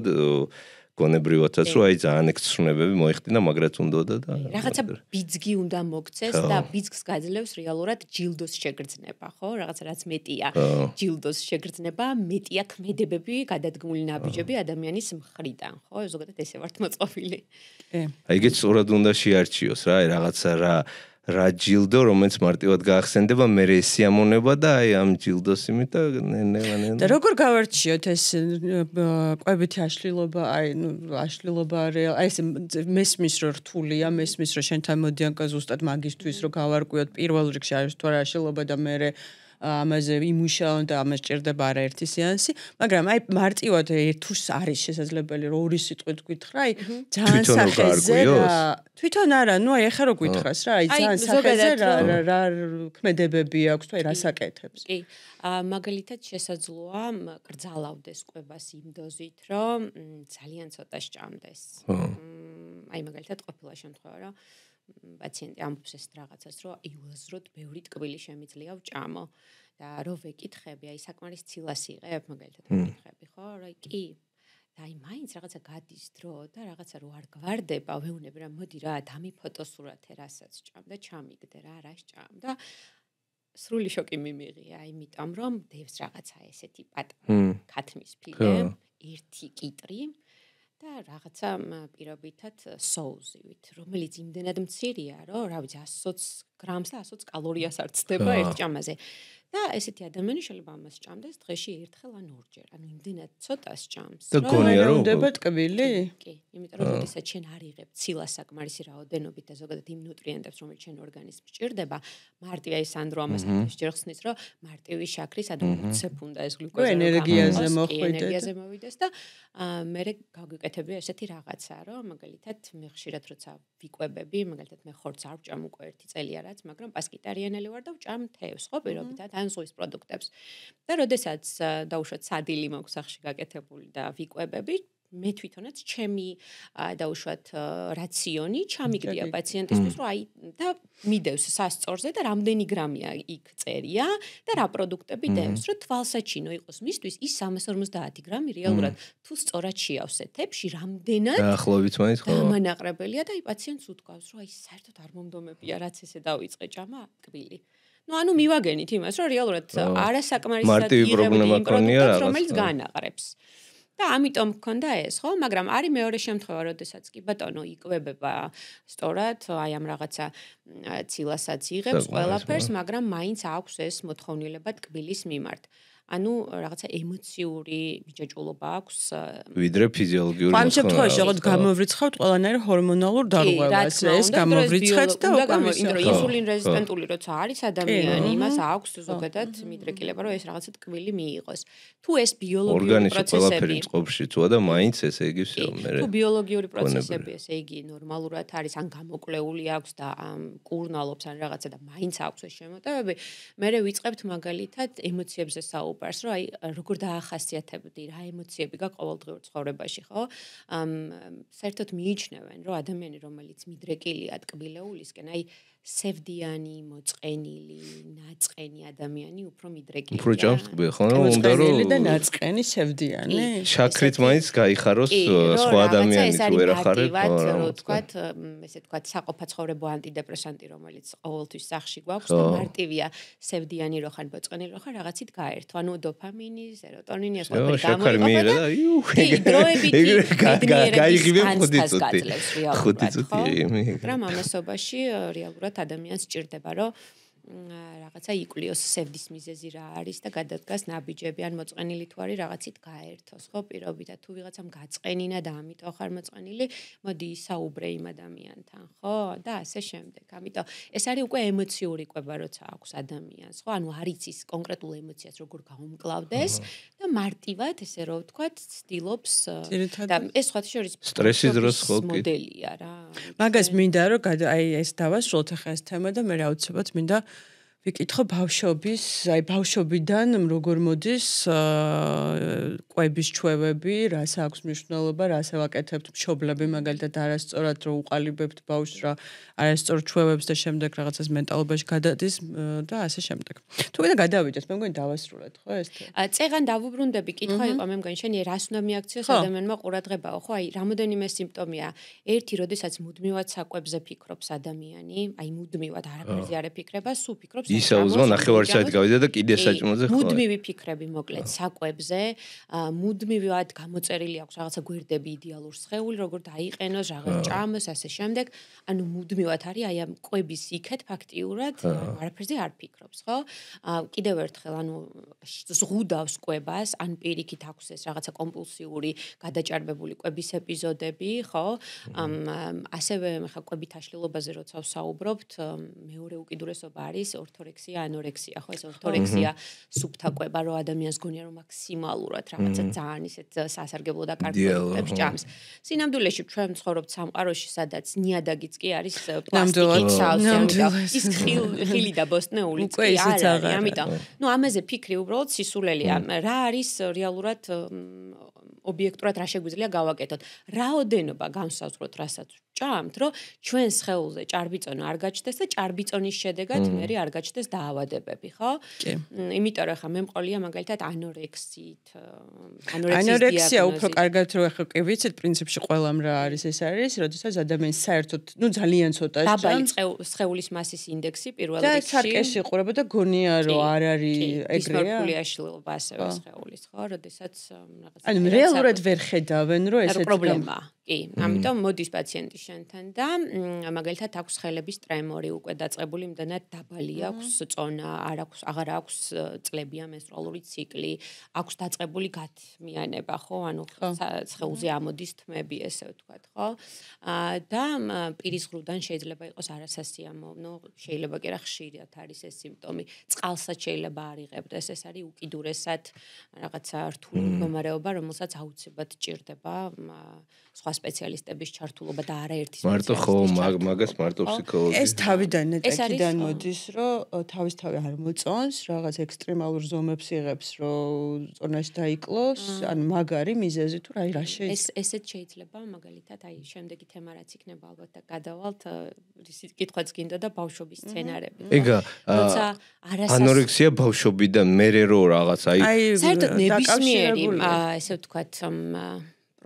გონებრივათაც რომ აი ძალიან ექსტრემები მოიხდინა, მაგრაც უნდოდა და რაღაცა ბიძგი უნდა მოგცეს და ბიძგს გაძლევს რეალურად ჯილდოს შეგრძნება, ხო? რაღაცა რაც მეტია ჯილდოს შეგრძნება, მეტია ქმედებები, გადადგმული ნაბიჯები ადამიანის მხრიდან, ხო? ზოგადად ესე ვართ მოწყობილი. აი ეგეც სწორად უნდა შეარჩიოს რა, აი რაღაცა რა ჯილდო, რომელიც მარტივად გაახსენდება, მე ეს სიამონება და აი ამ ჯილდოს იმით და ნელა. და როგორ გავარჩიოთ ეს კვებითი აშლილობა, აი აშლილობა აი ეს მესმის რომ რთულია, მესმის რომ შენთან მოდიან ზუსტად მაგისთვის რომ გავარკვიოთ პირველ რიგში არის თუ არა აშლილობა და მე ამაზე იმუშაონ და ამას ჭირდება არაერთი სეანსი, მაგრამ აი მარტივად თუ არის შესაძლებელი რომ ორი სიტყვით გითხრა, აი ძალიან სახეზე რა თვითონ არა, ნუ აი ახლა რო გითხრას რა, აი ძალიან სახეზე რა ქმედებები აქვს თუ აი რას აკეთებს. კი, მაგალითად შესაძლოა კრძალავდეს კვებას იმ დოზით, რომ ძალიან ცოტა სჭამდეს. აი მაგალითად ყოფილა შემთხვევა, რომ პაციენტი ამბობს ეს რაღაცას, რომ აი უაზროდ ბევრი ტკბილი შემიძლია ვჭამო და რო ვეკითხები, აი საკმარის ცილას იღებ, მაგალითად ვეკითხები, ხო? რა კი. და აი მაინც რაღაცა გადის დრო და რაღაცა რო არ გვარდება, ვეუბნები რა, მოდი რა, დამიფოტოსურათე რასაც ჭამ და ჩამიგდე რა, რა სჭამ და სრული შოკი მიმიღია, იმიტომ რომ დევს რაღაცა ესეთი პატარა ქათმის ფილე, ერთი კიტრი და რაღაცა პირობითად соуზივით, რომელიც იმდენად მცირეა, რომ რა ვიცი 120 გრამს და 120 კალორიას არ ცდება ერთ ჭამაზე. და ესეთი ადამიანი შეიძლება ამას ჭამდეს დღეში ერთხელ ან ორჯერ. ანუ იმდენად ცოტა სჭამს. და გონია რომ უნდა ტკბილი? კი, იმიტომ რომ როდესაც შენ არ იღებ ცილა საკმარისი რაოდენობით და ზოგადად იმ ნუტრიენტებს, რომელიც შენ ორგანიზმს ჭირდება, მარტივია ის ანდრო ამას ჯერ ხსნის, რომ მარტივი შაქრი სადღაც 20 უნდა ეს გლუკოზა ენერგიაზე მოხვიდეთ. ენერგიაზე მოვიდეს და მე გავგეკეთებია ესეთი რაღაცა, რომ მაგალითად მე ხშირად როცა ვიკვებები, მაგალითად მე ხორცს არ ვჭამ უკვე ერთი წელია რაც, მაგრამ პასკიტარიანელი ვარ და ვჭამ თევზს, ხო, პირობითად ან ზღვის პროდუქტებს. და როდესაც დაუშვათ სადილი მაქვს სახში გაკეთებული და ვიკვებები, მე თვითონაც ჩემი დაუშვათ რაციონი ჩამიგდია პაციენტისთვის, რომ აი და მიდევს სასწორზე და რამდენი გრამია იქ წერია და რა პროდუქტები დევს, რომ თვალსაჩინო იყოს მისთვის ის 350 გრამი რეალურად თუ სწორად შეავსეთ თებში რამდენად დაახლოებით მაინც ხო დამანაყრებელია და აი პაციენტს უთქვავს, რომ აი საერთოდ არ მომდომებია რაც ესე დავიწყე ჭამა ტკბილი. ну ანუ მივაგენით იმას რომ რეალურად არასაკმარისად იღებდი იმ პროდუქტს რომელიც განაყრებს და ამიტომ მქონდა ეს ხო მაგრამ არის მეორე შემთხვევა როდესაც კი ბატონო იკვებება სწორად აი ამ რაღაცა ციlaსაც იღებს ყველაფერს მაგრამ მაინც აქვს ეს მოთხოვნილება ტკბილის მიმართ ანუ რაღაცა ემოციური მიჯაჭვულობა აქვს ვიდრე ფიზიოლოგიური ამ შემთხვევაში როგორც გამოვრიცხავთ ყველანაირ ჰორმონალურ დარღვევას ეს გამოვრიცხეთ და ინსულინ რეზისტენტული როცა არის ადამიანი იმას აქვს ზოგადად მიდრეკილება რომ ეს რაღაცა ტკბილი მიიღოს თუ ეს ბიოლოგიური პროცესები წყობაში წვა და მაინც ესე იგი всё მე თუ ბიოლოგიური პროცესები ესე იგი ნორმალურად არის ან გამოკლეული აქვს და კურნალობს ან რაღაცა და მაინც აქვს ეს შემოტევები მე ვიწყებთ მაგალითად ემოციებზე საუბარს რომ აი როგორ დაახასიათებდი რა ემოციები გაქვს ყოველდღიურ ცხოვრებაში ხო საერთოდ მიიჩნევენ რომ ადამიანი რომელიც მიდრეკილია ტკბილეულისკენ აი სევდიანი, მოწყენილი, ნაწყენი ადამიანი უფრო მიდრეკილია. უფრო ჭამს ტკბილ, ხო, უნდა რომ და ნაწყენი სევდიანი. შაქრით მაინც გაიხაროს სხვა ადამიანის ვერ ახარებ, რომ თქვათ, ესე თქვათ, საყოფაცხოვრებო ანტიდეპრესანტი, რომელიც ყოველთვის სახში გვაქვს და მარტივია სევდიანი რო ხარ, მოწყენილი რო ხარ, რაღაცით გაერთო. ანუ დოფამინი, სეროტონინი ეს ყველაფერი გამოიყოფა და გაიგივე ხუთი წუთი. ხუთი წუთი. მაგრამ ამასობაში რეალურად ადამიანს სჭირდება რომ რაღაცა იკვლიოს სევდის მიზეზი რა არის და გადადგას ნაბიჯები ან მოწყენილი თუ არის რაღაცით გაერთოს ხო პირობითად თუ ვიღაცამ გაწყენინა და ამიტომ ხარ მოწყენილი მოდი ისაუბრე იმ ადამიანთან ხო და ასე შემდეგ ამიტომ ეს არის უკვე ემოციური კვება როცა აქვს ადამიანს ხო ანუ არ იცის კონკრეტულ ემოციას როგორ გაუმკლავდეს და მარტივად ესე რომ ვთქვათ ცდილობს და ეს სხვა შორის სტრესის დროს ხო მოდელია რა მაგას მინდა რომ აი ეს დავასრულოთ ახლა ეს თემა და მე აუცილებლად მინდა ვიკითხო ბავშვობის, აი ბავშვობიდან როგორ მოდის კვების ჩვევები, რას აქვს მნიშვნელობა, რას ევაკეთებთ მშობლები მაგალითად არასწორად რო უყალიბებთ ბავშვს რა არასწორ ჩვევებს და შემდეგ რაღაცას მენტალობაში გადადის და ასე შემდეგ. თუ კიდე გადავიდეთ, მე მგონი დავასრულეთ, ხო ეს? წეგან დავუბრუნდები, კითხვა იყო მე მგონი შენი რას უნდა მიაქციოს ადამიანმა ყურადღებაო, ხო, აი რამოდენიმე სიმპტომია. ერთი, როდესაც მუდმივად საკვებზე ფიქრობს ადამიანი, აი მუდმივად არაფერზე არ ეფიქრება, სულ ფიქრობს ისაუზმა ნახევარი საათი გავიდა და კიდე საჭმელზე ხო მუდმივი ფიქრები მოკლედ საკვებზე მუდმივად გამოწერილი აქვს რაღაცა გვერდები იდეალურ სხეული როგორ დაიყენოს რაღაც ჭამოს ასე შემდეგ ანუ მუდმივად არის აი ამ კვების იქეთ ფაქტიურად არაფერზე არ ფიქრობს ხო კიდევ ერთხელ ანუ ზღუდავს კვებას ან პირიქით აქვს ეს რაღაცა კომპულსიური გადაჭარბებული კვების ეპიზოდები ხო ასევე ხა კვებით აშლილობაზე როცა ვსაუბრობთ მეორე უკიდურესობა არის ორთორექსია, ანორექსია, ხო ეს ორთორექსია სუფთა კვება, რომ ადამიანს გონია რომ მაქსიმალურად რაღაცა ძალიან ისეთ სასარგებლო და კარგ პროდუქტებს ჭამს. სინამდვილეში ჩვენ ვცხოვრობთ სამყაროში, სადაც ნიადაგიც კი არის პლასტიკით სავსე, ამიტომ ის ხილი და ბოსტნეულიც კი არა, ამიტომ ნუ ამაზე ფიქრი უბრალოდ სისულელია. რა არის რეალურად ობიექტურად რა შეგვიძლია გავაკეთოთ. რაოდენობა განსაზღვროთ, რასაც ჭამთ, რომ ჩვენ სხეულზე ჭარბიწონა არ გაჩნდეს და ჭარბიწონის შედეგად მე არ გაჩნდეს დაავადებები, ხო? იმიტომ რომ ხა მე მყოლია მაგალითად ანორექსიით, ანორექსია უფრო კარგად რო ახლა კი ვიცით, პრინციპში ყველამ რა არის ეს არის, როდესაც ადამიანს საერთოდ, ნუ ძალიან ცოტა დაბალი სხეულის მასის ინდექსი პირველ რიგში. და სარკეში ყურება და გონია რომ არ არის ეგრეა. დისმორფულია აშლილობა ასევე სხეულის, ხო? როდესაც რაღაცა ანუ რეალურად ვერ ხედავენ რომ ესეც პრობლემაა. კი, ამიტომ მოდის პაციენტი შენთან და მაგალითად აქვს ხელების ტრემორი უკვე დაწყებული იმდანად დაბალი აქვს წონა, აღარ აქვს წლებია მენსტრუალური ციკლი, აქვს დაწყებული გათმიანება, ხო? ანუ სხეულზე ამოდის თმები, ესე ვთქვათ, ხო? და პირის ღრუდან შეიძლება იყოს არასასიამოვნო, ნუ შეიძლება კი რა ხშირად არის ეს სიმპტომი. წყალსაც შეიძლება არ იღებდეს, ეს არის უკიდურესად რაღაცა რთული მდგომარეობა, რომელსაც აუცილებლად ჭირდება სხვა სპეციალისტების ჩართულობა და არაერთი მარტო ხო მაგას მარტო ფსიქოლოგი ეს თავიდან ეტაკიდან მოდის რომ თავისთავად არ მოწონს რაღაც ექსტრემალურ ზომებს იღებს რომ წონაში დაიკლოს ან მაგარი მიზეზი თუ რა შეიძლება ესეც შეიძლება მაგალითად აი შემდეგი თემა რაც იქნება ალბათ და გადავალთ კითხვაც გინდა და ბავშვობის სცენარები ეგა ანორექსია ბავშვობიდან მერე რო რაღაც აი საერთოდ ნებისმიერი ესე ვთქვათ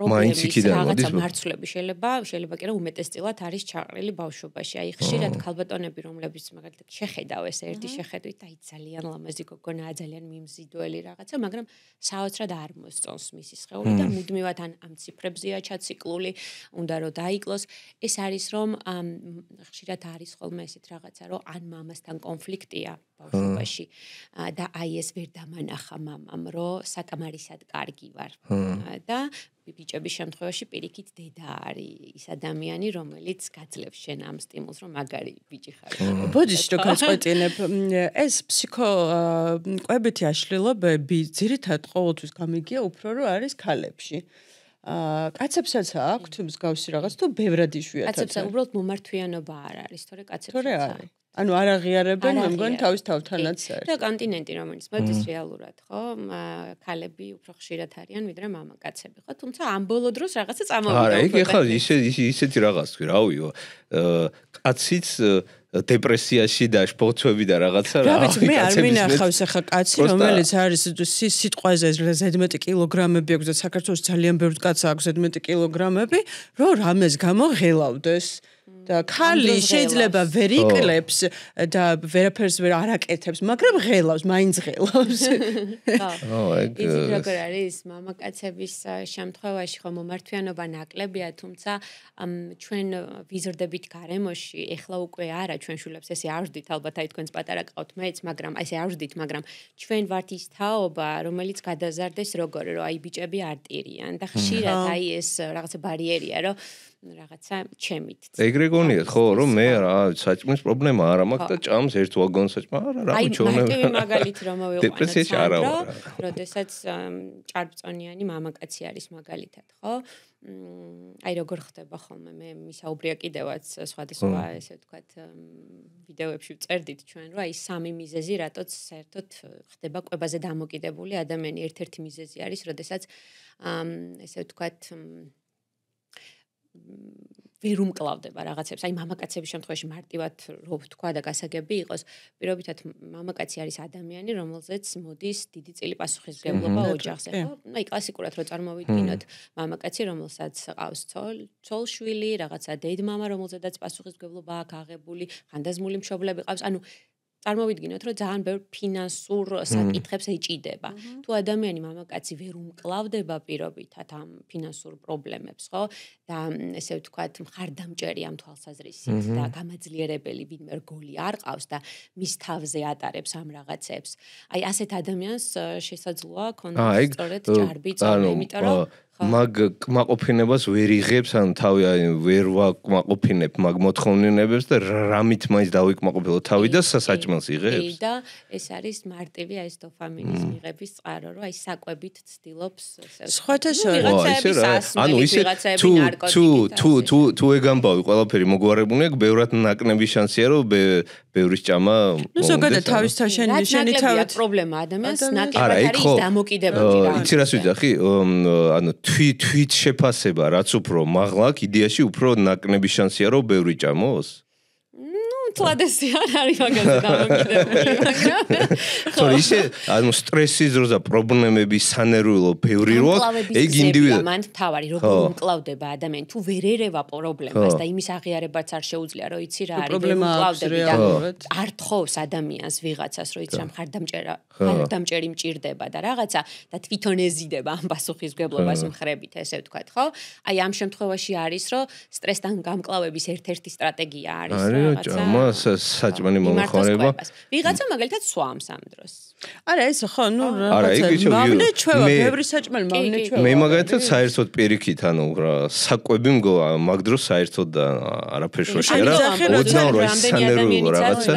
პრობლემის რაღაცა მარცვლები შეიძლება კი რა უმეტესწილად არის ჩაყრილი ბავშვობაში. აი ხშირად ქალბატონები, რომლებიც მაგალითად შეხედავ ეს ერთი შეხედვით, აი ძალიან ლამაზი გოგონაა, ძალიან მიმზიდველი რაღაცა, მაგრამ საოცრად არ მოსწონს მისი სხეული და მუდმივად ამ ციფრებზეა ჩაციკლული, უნდა რომ დაიკლოს. ეს არის რომ ხშირად არის ხოლმე ესეთ რაღაცა, რომ ან მამასთან კონფლიქტია ბავშვობაში და აი ეს ვერ დამანახა მამამ, რომ საკამარისად კარგი ვარ. და ბიჭების შემთხვევაში პირიქით დედა არის ის ადამიანი, რომელიც გაძლევს შენ ამ სტიმულს, რომ მაგარი ბიჭი ხარ. ბოდიში რო გაწყვეტინებ, ეს კვებითი აშლილობები ძირითადად ყოველთვის გამიგია უფრო რომ არის ქალებში. კაცებსაც აქვთ მსგავსი რაღაც თუ ბევრად იშვიათად. კაცებს უბრალოდ მომართვიანობა არ არის, თორე კაცებსაც არის. ანუ არ აღიარებენ, მე მგონი თავის თავთანაც საერთოდ. და კონტინენტი რომელიც მოდის რეალურად, ხო? ქალები უფრო ხშირად არიან ვიდრე მამაკაცები, ხო? თუმცა ამ ბოლო დროს რაღაცა წამოვიდა. არა, იქ ეხლა ისეთი რაღაც თქვი, რავიო. კაციც დეპრესიაში და შფოთვები და რაღაცა რა. რა ვიცი, მე არ მინახავს ახლა კაცი, რომელიც არის სიტყვაზე ზედმეტი კილოგრამები აქვს და საქართველოს ძალიან ბევრი კაცი აქვს ზედმეტი კილოგრამები, რომ რამეს გამოღელავდეს. და ქალი შეიძლება ვერ იკლებს და ვერაფერს ვერ არაკეთებს, მაგრამ ღელავს, მაინც ღელავს. იცით როგორ არის მამაკაცების შემთხვევაში ხომ მომართვიანობა ნაკლებია, თუმცა ჩვენ ვიზრდებით გარემოში, ეხლა უკვე არა ჩვენ შვილებს ესე არ ვждით, ალბათ აი თქვენს პატარა ყავთ მეც, მაგრამ ესე არ ვждით, მაგრამ ჩვენ ვართ ის თაობა, რომელიც გადაზარდეს როგორ, რომ აი ბიჭები არ ტირიან და ხშირად აი ეს რაღაცა ბარიერია, რომ რაღაცა ჩემით. ეგრე გონიათ ხო, რომ მე რა საჭმლის პრობლემა არ მაქვს და ჭამს ერთ ვაგონს საჭმა, არა რა უჩვენებ. აი, მაგალითი რომ მოვიყვანოთ. დეპრესიაში არა ვარ. როდესაც ჭარბწონიანი მამაკაცი არის მაგალითად, ხო? აი როგორ ხდება ხოლმე მე მისაუბრია კიდევაც სხვადასხვა ესე ვთქვათ ვიდეოებში ვწერდით ჩვენ რომ აი სამი მიზეზი რატოც საერთოდ ხდება კვებაზე დამოკიდებული ადამიანი ერთ-ერთი მიზეზი არის როდესაც ესე ვთქვათ ვერ უმკლავდება რაღაცებს. აი მამაკაცების შემთხვევაში მარტივად რო ვთქვა და გასაგები იყოს, პირობითად მამაკაცი არის ადამიანი, რომელზეც მოდის დიდი წილი პასუხისმგებლობა ოჯახზე, ხო? აი კლასიკურად რო წარმოვიდგინოთ, მამაკაცი, რომელსაც ყავს ცოლ-შვილი, რაღაცა დედ-მამა, რომელზედაც პასუხისმგებლობა აქვს აღებული, ხანდაზმული მშობლები ყავს, ანუ წარმოვიდგინოთ, რომ ძალიან ბევრ ფინანსურ საკითხებს ეჭიდება. თუ ადამიანი მამაკაცი ვერ უმკლავდება პირობითად ამ ფინანსურ პრობლემებს, ხო? და ესე ვთქვათ, მხარდამჭერი ამ თვალსაზრისით და გამაძლიერებელი ვინმე რგოლი არ ყავს და მის თავზე ატარებს ამ რაღაცებს. აი ასეთ ადამიანს შესაძლოა ქონდეს სწორედ ჭარბი წამი, იმიტომ რომ მაგ კმაყოფილებას ვერ იღებს, ანუ თავი ვერ ვაკმაყოფილებ მაგ მოთხოვნინებებს და რამით მაინც დავიკმაყოფილო თავი და საჭმელს იღებს. და ეს არის მარტივი ეს დოფამინის მიღების წყარო, რომ აი საკვებით ცდილობს სხვათა შორის ანუ ისე თუ ეგამბავი ყველაფერი მოგვარებული აქვს, ბევრად ნაკნები შანსია, რომ ბევრის ჭამა ნუ ზოგადად თავის შენი თავი პრობლემა ადამიანს ნაკლებად არის დამოკიდებული რა. იცი რას ვიძახი? ანუ თვით შეფასება, რაც უფრო მაღლა აქვს, იდეაში უფრო ნაკნები შანსია, რომ ბევრი ჭამოს? თლადესი არ არის მაგაზე დამოკიდებული, მაგრამ თორე ისე ანუ სტრესის დროს და პრობლემები სანერვიულო ბევრი რო ეგ ინდივიდუალ მან თავარი როგორ უმკლავდება ადამიანი თუ ვერ ერევა პრობლემას და იმის აღიარებაც არ შეუძლია რომ იცი რა არის უმკლავდები და არ თხოვს ადამიანს ვიღაცას რომ იცი რა მხარდამჭერი მჭირდება და რაღაცა და თვითონ ეზიდება ამ პასუხისმგებლობას მხრებით ესე ვთქვათ ხო აი ამ შემთხვევაში არის რომ სტრესთან გამკლავების ერთ-ერთი სტრატეგია არის რაღაცა საჭმელი მომხმარება. ვიღაცა მაგალითად სვამს ამ დროს. არა ეს ხო, ნუ რაღაცა მავნე ჩვევა, ბევრი საჭმელი მავნე ჩვევა. მე მაგალითად საერთოდ პირიქით, ანუ რა საკვები მგოა, მაგ დროს საერთოდ და არაფერს რო შეერა. ოდნავ რო სანერვიულო რაღაცა.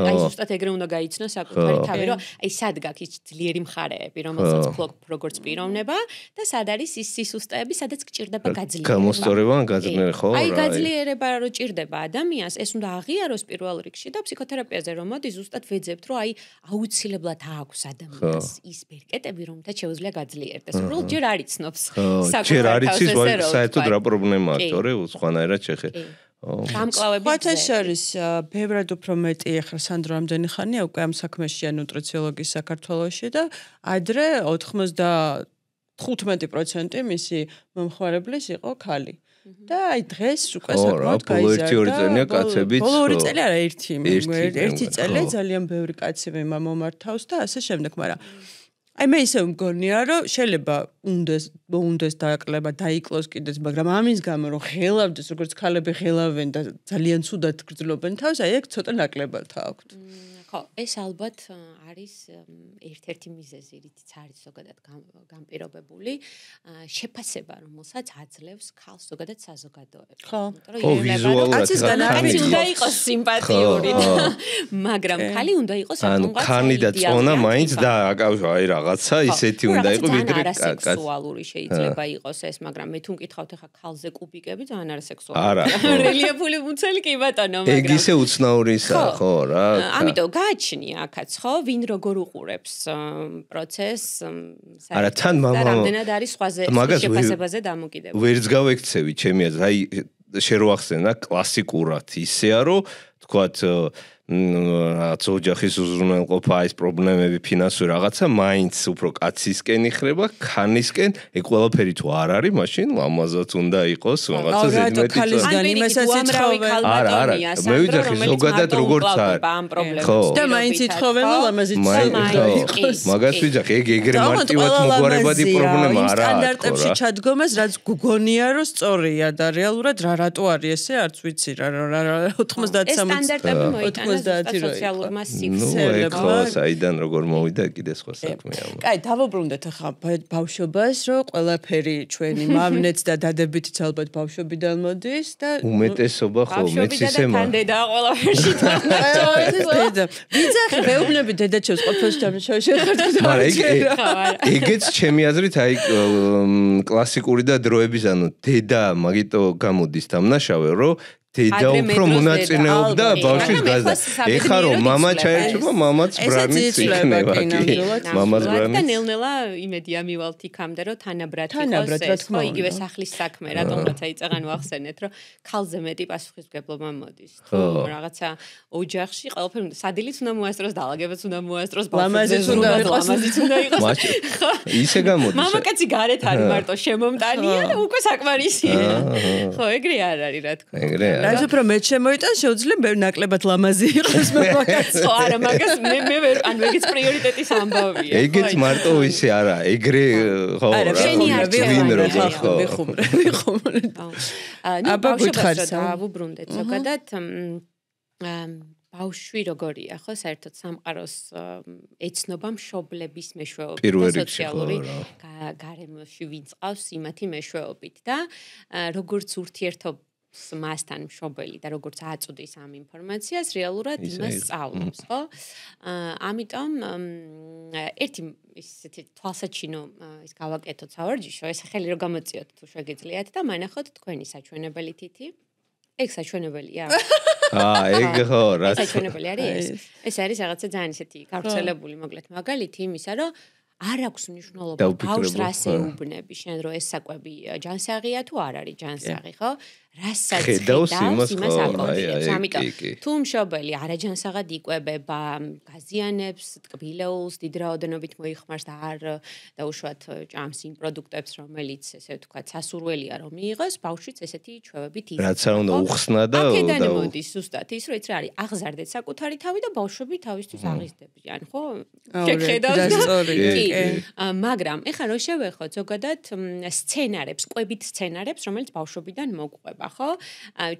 აი ზუსტად ეგრე უნდა გაიცნო საკუთარი თავი, რომ აი სად გაქვს ძლიერი მხარეები, რომელსაც როგორც პიროვნება და სად არის ის სისუსტეები, სადაც გჭირდება გაძლიერება. გამოსწორება ან გაძლიერება, ხო? აი გაძლიერება რო ჭირდება ადამიანს, ეს უნდა აღიაროს პირველ რიგში და ფსიქოთერაპიაზე რომ მოდი ზუსტად ვეძებთ რომ აი აუცილებლად აქვს ადამიანს ის ბერკეტები რომთაც შეუძლია გაძლიერდეს. უბრალოდ ჯერ არ იცნობს საკუთარ ჯერ არ იცის საერთოდ რა პრობლემა აქვს, თორე სხვანაირად შეხე. გამკლავების სხვათა შორის ბევრად უფრო მეტი ახლა სანდრო ამდენი ხანია უკვე ამ საქმეშია ნუტრიციოლოგიის საქართველოში და ადრე 15% მისი მომხმარებლის იყო khali. და აი დღეს უკვე საკმაოდ გაიზარდა. ბოლო 2 წელი არა ერთი წელი ძალიან ბევრი კაცი მომართავს და ასე შემდეგ, მაგრამ აი მე ისე მგონია, რომ შეიძლება უნდეს დააკლება, დაიკლოს კიდეც, მაგრამ ამის გამო რომ ღელავდეს, როგორც ქალები ღელავენ და ძალიან ცუდად გრძნობენ თავს, აი ეგ ცოტა ნაკლებად აქვთ. ხო, ეს ალბათ არის ერთ-ერთი მიზეზი, რითიც არის ზოგადად განპირობებული, შეფასება, რომელსაც აძლევს ქალს ზოგადად საზოგადოება. ხო, ვიზუალურად კაცი უნდა იყოს სიმპათიური, მაგრამ ქალი უნდა იყოს საკმაოდ ქანი და წონა მაინც დააკავშირა, აი რაღაცა ისეთი უნდა იყოს, ვიდრე სექსუალური შეიძლება იყოს ეს, მაგრამ მე თუ მკითხავთ ახლა ქალზე კუბიკები ძალიან არასექსუალური. რელიეფული მუცელი კი ბატონო, მაგრამ ეგ ისე უცნაურისა, ხო რა. ამიტომ გააჩნია აქაც ხო ვინ როგორ უყურებს პროცესს არა თან მამა რამდენად არის სხვაზე შეფასებაზე დამოკიდებული ვერც გავექცევი ჩემი აზრით აი შენ რო ახსენა კლასიკურად ისეა რომ თქვათ რაღაც ოჯახის უზრუნველყოფა ის პრობლემები ფინანსური რაღაცა მაინც უფრო კაცისკენ იხრება ქანისკენ ეგ ყველაფერი თუ არ არის მაშინ ლამაზად უნდა იყოს რაღაცა ზედმეტი არა მე ვიძახი ზოგადად როგორც არის ხო და მაინც ითხოვენ რომ ლამაზი იყოს მაგას ვიძახი ეგ ეგრე მარტივად მოგვარებადი პრობლემა არა სტანდარტებში ჩადგომას რაც გგონია რომ სწორია და რეალურად რა რატო არის ესე არც ვიცი რა 90-60 სტანდარტები მოიტანა სოციალურმა სივრცელებმა. საიდან როგორ მოვიდა კიდე სხვა საქმეა. კაი, დავუბრუნდეთ ახლა ბავშვობას, რომ ყველაფერი ჩვენი მამნეც და დადებითიც ალბათ ბავშვობიდან მოდის და უმეტესობა ხო, მეც ისე თან დედა ყველაფერში დედა. ვიძახი, მეუბნები დედაჩევს ყოფილს დამშავში ხართ. მაგრამ ეგეც ჩემი აზრით აი კლასიკური და დროების ანუ დედა მაგიტო გამოდის დამნაშავე, რომ დედა უფრო მონაწილეობდა ბავშვის გაზრდა. ეხლა რომ მამა ჩაერჩება, მამაც ბრანიც იქნება კი. მამაც ბრანიც. და ნელ-ნელა იმედია მივალთ იქამდე, რომ თანაბრად იყოს, ხო, იგივე სახლის საქმე, რატომაც აი წაღან ვახსენეთ, რომ ქალზე მეტი პასუხისმგებლობა მოდის. თუ რაღაცა ოჯახში ყველაფერი უნდა სადილიც უნდა მოასწროს, დაალაგებაც უნდა მოასწროს, ლამაზიც უნდა იყოს. ისე გამოდის. მამაკაცი გარეთ არის მარტო შემომტანია და უკვე საკმარისია. ხო, ეგრე არ არის რა თქმა უნდა. ეგრე რაც უფრო მეც შემოიტანს შეუძლია ნაკლებად ლამაზი იყოს მამაკაც. ხო, არა, მაგას მე ვერ ან ეგეც პრიორიტეტის ამბავია. ეგეც მარტო ისე არა, ეგრე ხო რა. ვინ როგორ ხო. ვიხუმრე. აბა გითხარ დავუბრუნდეთ ზოგადად ბავშვი როგორია ხო საერთოდ სამყაროს ეცნობა მშობლების მეშვეობით სოციალური გარემოში ვინც ყავს იმათი მეშვეობით და როგორც ურთიერთობა მასთან მშობელი და როგორც აწვდის ამ ინფორმაციას რეალურად იმას სწავლობს, ხო? ამიტომ ერთი ისეთი თვალსაჩინო ის გავაკეთოთ სავარჯიშო, ეს ხელი რომ გამოწიოთ თუ შეგიძლიათ და მანახოთ თქვენი საჩვენებელი თითი. ეგ საჩვენებელია. ეგ ხო, რა. საჩვენებელი არის ეს. ეს არის რაღაცა ძალიან ისეთი გავრცელებული მოკლედ მაგალითი იმისა, რომ არ აქვს მნიშვნელობა ბავშვს რას ეუბნები, შენ რო ეს საკვები ჯანსაღია თუ არ არის ჯანსაღი, ხო? რასაც ხედავს იმას აკონტროლებს. ამიტომ თუ მშობელი არაჯანსაღად იკვებება, გაზიანებს, ტკბილეულს, დიდ რაოდენობით მოიხმარს და არ დაუშვათ ჭამს იმ პროდუქტებს, რომელიც ესე ვთქვათ, სასურველია რომ მიიღოს, ბავშვიც ესეთი ჩვევებით იზრდება. რაც არ უნდა უხსნა და აქედან მოდის ზუსტად ის, რომ იცი რა არის, აღზარდეთ საკუთარი თავი და ბავშვები თავისთვის აღიზრდებიან, ხო? შეგხედავს და მაგრამ ეხლა რო შევეხოთ ზოგადად სცენარებს, კვებით სცენარებს, რომელიც ბავშვობიდან მოგვყვება. ხო?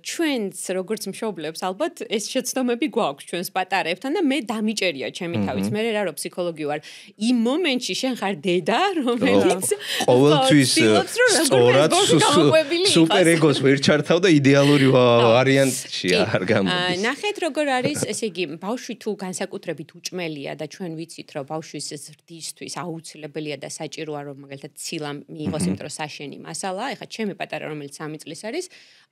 ჩვენც როგორც მშობლებს ალბათ ეს შეცდომები გვაქვს ჩვენს პატარებთან და მე დამიჭერია ჩემი თავის. მე რა რო ფსიქოლოგი ვარ. იმ მომენტში შენ ხარ დედა, რომელიც ყოველთვის სწორად სუპერ ეგოს ვერ ჩართავ და იდეალური ვარიანტში არ გამოდის. ნახეთ როგორ არის, ესე იგი, ბავშვი თუ განსაკუთრებით უჭმელია და ჩვენ ვიცით რომ ბავშვის ზრდისთვის აუცილებელია და საჭიროა რომ მაგალითად ცილა მიიღოს, იმიტომ რომ საშენი მასალაა. ეხლა ჩემი პატარა რომელიც 3 წლის არის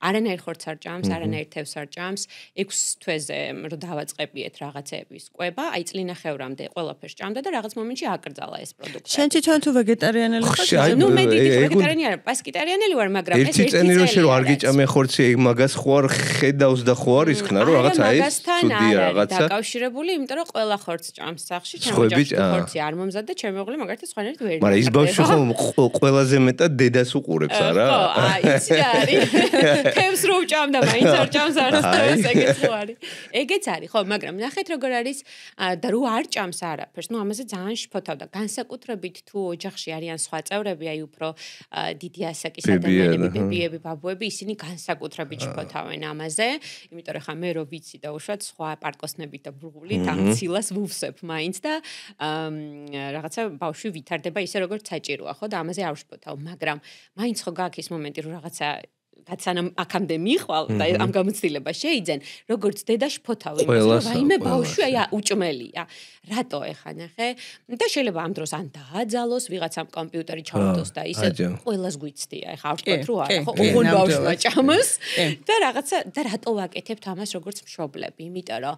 არანაირ ხორცს არ ჭამს, არანაირ თევზს არ ჭამს, 6 თვეზე რომ დავაწყებიეთ რაღაცეების კვება, აი წლინახევრამდე ყველაფერს ჭამდა და რაღაც მომენტში აკრძალა ეს პროდუქტი. შენ თვითონ თუ ვეგეტარიანელი ხარ? ნუ მე დიდი ვეგეტარიანელი არ, პასკიტარიანელი ვარ, მაგრამ ეს ერთი წელი რო შენ არ გიჭამე ხორცი, ეგ მაგას ხوار ხედავს და ხوار ისქნა რომ რაღაცა ეს ცუდია რაღაცა. დაკავშირებული, იმიტომ რომ ყველა ხორცს ჭამს სახში, ჩემი ოჯახში ხორცი არ მომზადდა, ჩემი მეუღლე მაგალითად სხვანაირად ვერ. მაგრამ ის ბავშვი ხო ყველაზე მეტად დედას უყურებს არა? ხო, აი, იცი რა არის. თევზს რო ჭამდა, მაინც არ ჭამს არც თევზს, ეგეც ხო არის. ეგეც არის, ხო, მაგრამ ნახეთ როგორ არის და რო არ ჭამს არაფერს, ნუ ამაზე ძალიან შფოთავდა. განსაკუთრებით თუ ოჯახში არიან სხვა წევრები, აი უფრო დიდი ასაკის ადამიანები, ბებიები, ბაბუები, ისინი განსაკუთრებით შფოთავენ ამაზე, იმიტომ რომ ხა მე რო ვიცი და უშუალოდ სხვა პარკოსნებით და ბრუღულით ამ ცილას ვუვსებ მაინც და რაღაცა ბავშვი ვითარდება ისე როგორც საჭიროა, ხო და ამაზე არ ვშფოთავ, მაგრამ მაინც ხო გაქვს ის მომენტი რომ რაღაცა სანამ აქამდე მიხვალ და ამ გამოცდილება შეიძენ, როგორც დედა შფოთავ იმას, რომ ვაიმე ბავშვი აი უჭმელია. რატო ეხა ნახე? და შეიძლება ამ დროს ან დააძალოს, ვიღაცამ კომპიუტერი ჩავდოს და ისე ყველას გვიცდია. ეხა არ ვთქვათ რომ არა, ხო, ოღონდ ბავშვმა ჭამს და რაღაცა და რატო ვაკეთებთ ამას როგორც მშობლები? იმიტომ რომ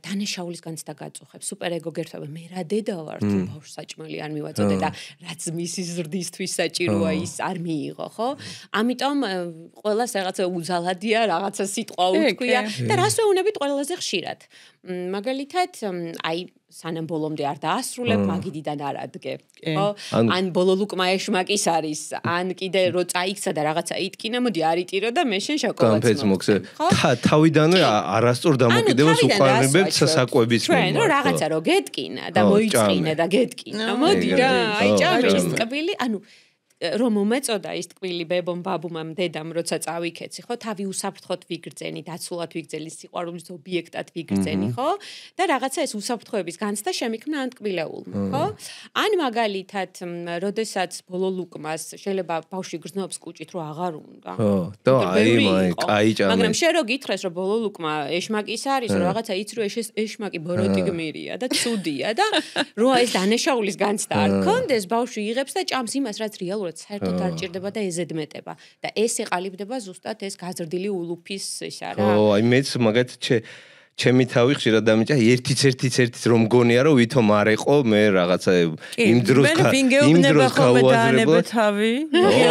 დანაშაულის განცდა გაწუხებს, სუპერეგო გერთვება, მე რა დედა ვარ, თუ ბავშვს საჭმელი არ მივაწოდე და რაც მისი ზრდისთვის საჭიროა ის არ მიიღო, ხო? ამიტომ ყველას რაღაცა უძალადია, რაღაცა სიტყვა უთქვია და რას ვეუბნებით ყველაზე ხშირად. მაგალითად, აი სანამ ბოლომდე არ დაასრულებ, მაგიდიდან არ ადგე. ხო? ან ბოლო ლუკმა ეშმაკის არის, ან კიდე რო წაიქცა და რაღაცა იტკინა, მოდი არ იტირო და მე შენ შოკოლადს მოგცე. თავიდანვე არასწორ დამოკიდებას უყარებებთ საკვების მომენტს. ჩვენ რო რაღაცა რო გეტკინა და მოიწყინა და გეტკინა, მოდი რა, აი ჭამე ეს ტკბილი, ანუ რომ მომეწოდა ის ტკბილი ბებომ ბაბუმამ დედამ როცა წავიქეცი ხო თავი უსაფრთხოდ ვიგრძენი დაცულად ვიგრძელი სიყვარულის ობიექტად ვიგრძენი ხო და რაღაცა ეს უსაფრთხოების განცდა შემიქმნა ან ტკბილეულმა ხო ან მაგალითად როდესაც ბოლო ლუკმას შეიძლება ბავშვი გრძნობს კუჭით რომ აღარ უნდა ხო და აი კაი ჭამე მაგრამ შენ რო გითხრეს რომ ბოლო ლუკმა ეშმაკის არის რომ რაღაცა იცი რომ ეს ეშმაკი ბოროტი გმირია და ცუდია და რო ეს დანაშაულის განცდა არ გქონდეს ბავშვი იღებს და ჭამს იმას რაც რეალურად საერთოდ არ ჭირდება და ეზედმეტება და ეს ეყალიბდება ზუსტად ეს გაზრდილი ულუფის ისა რა. ო, აი მეც მაგათ ჩემი თავი ხშირად დამიჭა ერთიც რომ მგონია რომ ვითომ არ ეყო მე რაღაცა იმ დროს გავუაზრებო თავი.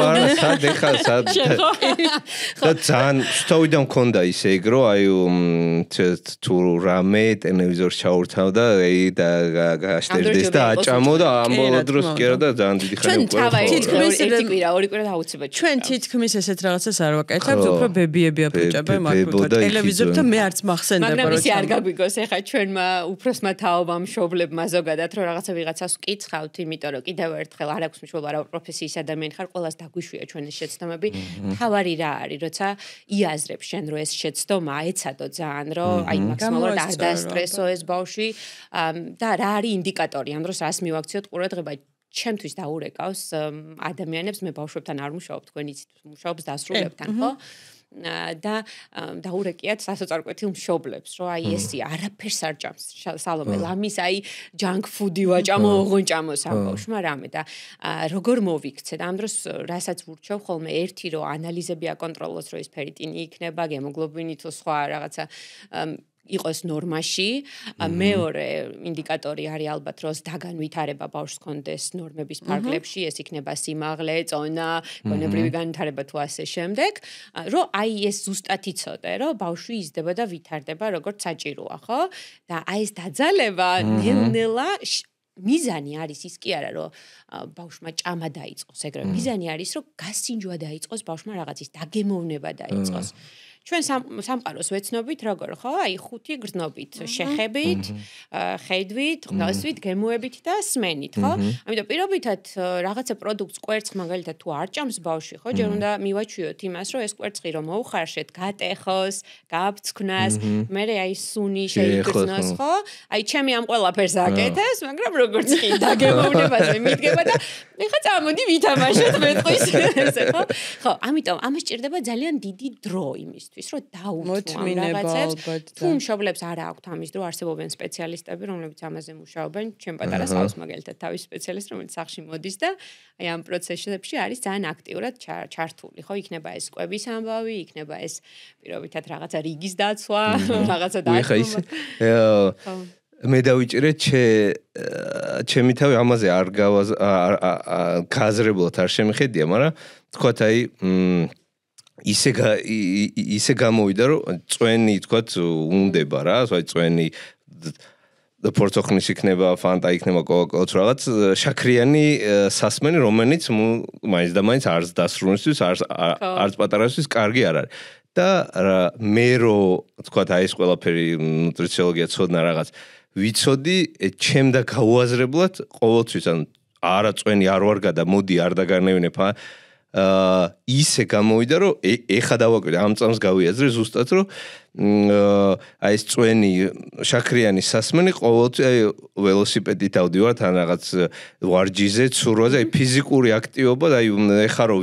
არა სად ეხა სად და ძალიან შტოვიდან მქონდა ისე ეგ რომ აი თუ რამე ტელევიზორს ჩაურთავდა აი და გაშტერდეს და აჭამო და ამ ბოლო დროს კი არა და ძალიან დიდი ხანი უკვე ორი კვირა დაუცებად ჩვენ თითქმის ესეთ რაღაცას არ ვაკეთებთ უფრო ბებიები აფუჭებენ მაგალითად ტელევიზორთან მე არც მახსენდება ისე არ გაგვიგოს ეხა ჩვენმა უფროსმა თაობამ მშობლებმა ზოგადად რომ რაღაცა ვიღაცას ვკითხავთ იმიტომ რომ კიდევ ერთხელ არ აქვს მშობლობა რა პროფესიის ადამიანი ხარ ყველას დაგვიშვია ჩვენი შეცდომები თავარი რა არის როცა იაზრებს შენ რომ ეს შეცდომა ეცადო ძალიან რომ აი მაქსიმალურად არ დასტრესო ეს ბავშვი და რა არის ინდიკატორი ამ დროს რას მივაქციოთ ყურადღება ჩემთვის დაურეკავს ადამიანებს მე ბავშვებთან არ მუშაობ თქვენ იცით მუშაობს დასრულებთან ხო და დაურეკიათ სასოწარკვეთილ მშობლებს რომ აი ესი არაფერს არ ჭამს სალომე ლამის აი ჯანკ ფუდი ვაჭამო ოღონ ჭამოს ამ ბავშვმა რამე და როგორ მოვიქცეთ ამ დროს რასაც ვურჩევ ხოლმე ერთი რომ ანალიზები აკონტროლოს რომ ის ფერიტინი იქნება გემოგლობინი თუ სხვა რაღაცა იყოს ნორმაში. მეორე ინდიკატორი არის ალბათ რომ დაგანვითარება ბავშვს კონდეს ნორმების ფარგლებში, ეს იქნება სიმაღლე, წონა, გონებრივი განვითარება თუ ასე შემდეგ, რომ აი ეს ზუსტად იცოდე, რომ ბავშვი იზრდება და ვითარდება როგორც საჭიროა, ხო? და აი ეს დაძალება ნელ-ნელა მიზანი არის ის კი არა რომ ბავშვმა ჭამა დაიწყოს, ეგრევე მიზანი არის რომ გასინჯვა დაიწყოს ბავშვმა რაღაცის დაგემოვნება დაიწყოს. ჩვენ სამყაროს ვეცნობით როგორ ხო? აი 5 გრძნობით, შეხებით, ხედვით, ყნოსვით, გემოებით და სმენით, ხო? ამიტომ პირობითად რაღაცა პროდუქტს კვერცხს მაგალითად თუ არ ჭამს ბავშვი, ხო? ჯერ უნდა მივაჩვიოთ იმას, რომ ეს კვერცხი რომ მოუხარშეთ, გატეხოს, გააფცქნას, მერე აი სუნი შეიგრძნოს, ხო? აი ჩემი ამ ყველაფერს აკეთებს, მაგრამ როგორც კი დაგემოვნებაზე მიდგება და ეხლა წამოდი ვითამაშოთ მეტყვის ესე, ხო? ხო, ამიტომ ამას ჭირდება ძალიან დიდი დრო იმის იმისთვის, რომ დაუვთმო ამ რაღაცებს. თუ მშობლებს არ აქვთ ამის დრო, არსებობენ სპეციალისტები, რომლებიც ამაზე მუშაობენ. ჩემ პატარა სახლს მაგალითად თავის სპეციალისტი, რომელიც სახლში მოდის და აი ამ პროცესებში არის ძალიან აქტიურად ჩართული, ხო? იქნება ეს კვების ამბავი, იქნება ეს პირობითად რაღაცა რიგის დაცვა, რაღაცა დაცვა. მე დავიჭირე ჩემი თავი ამაზე არ გააზრებლად არ შემიხედია, მაგრამ თქვათ აი ისე გამოვიდა რომ წვენი თქვათ უნდება რა, აი წვენი და პორტოხნის იქნება, ფანტა იქნება, კოკაკოლა თუ რაღაც შაქრიანი სასმენი, რომელიც მაინც და მაინც არც დასრულისთვის, არც პატარასთვის კარგი არ არის. და მე რო თქვათ აი ეს ყველაფერი ნუტრიციოლოგია ცოდნა რაღაც ვიცოდი, ჩემ და გაუაზრებლად ყოველთვის ან არა წვენი არ ვარ გადა, მოდი არ დაგანევინებ, ისე გამოვიდა, რომ ეხა დავაკვირდი, ამ წამს გავიაზრე ზუსტად, რომ აი ეს წვენი შაქრიანი სასმენი ყოველთვის აი ველოსიპედით ავდივართ ან რაღაც ვარჯიზე, ცურვაზე, აი ფიზიკური აქტივობა, აი ეხა რომ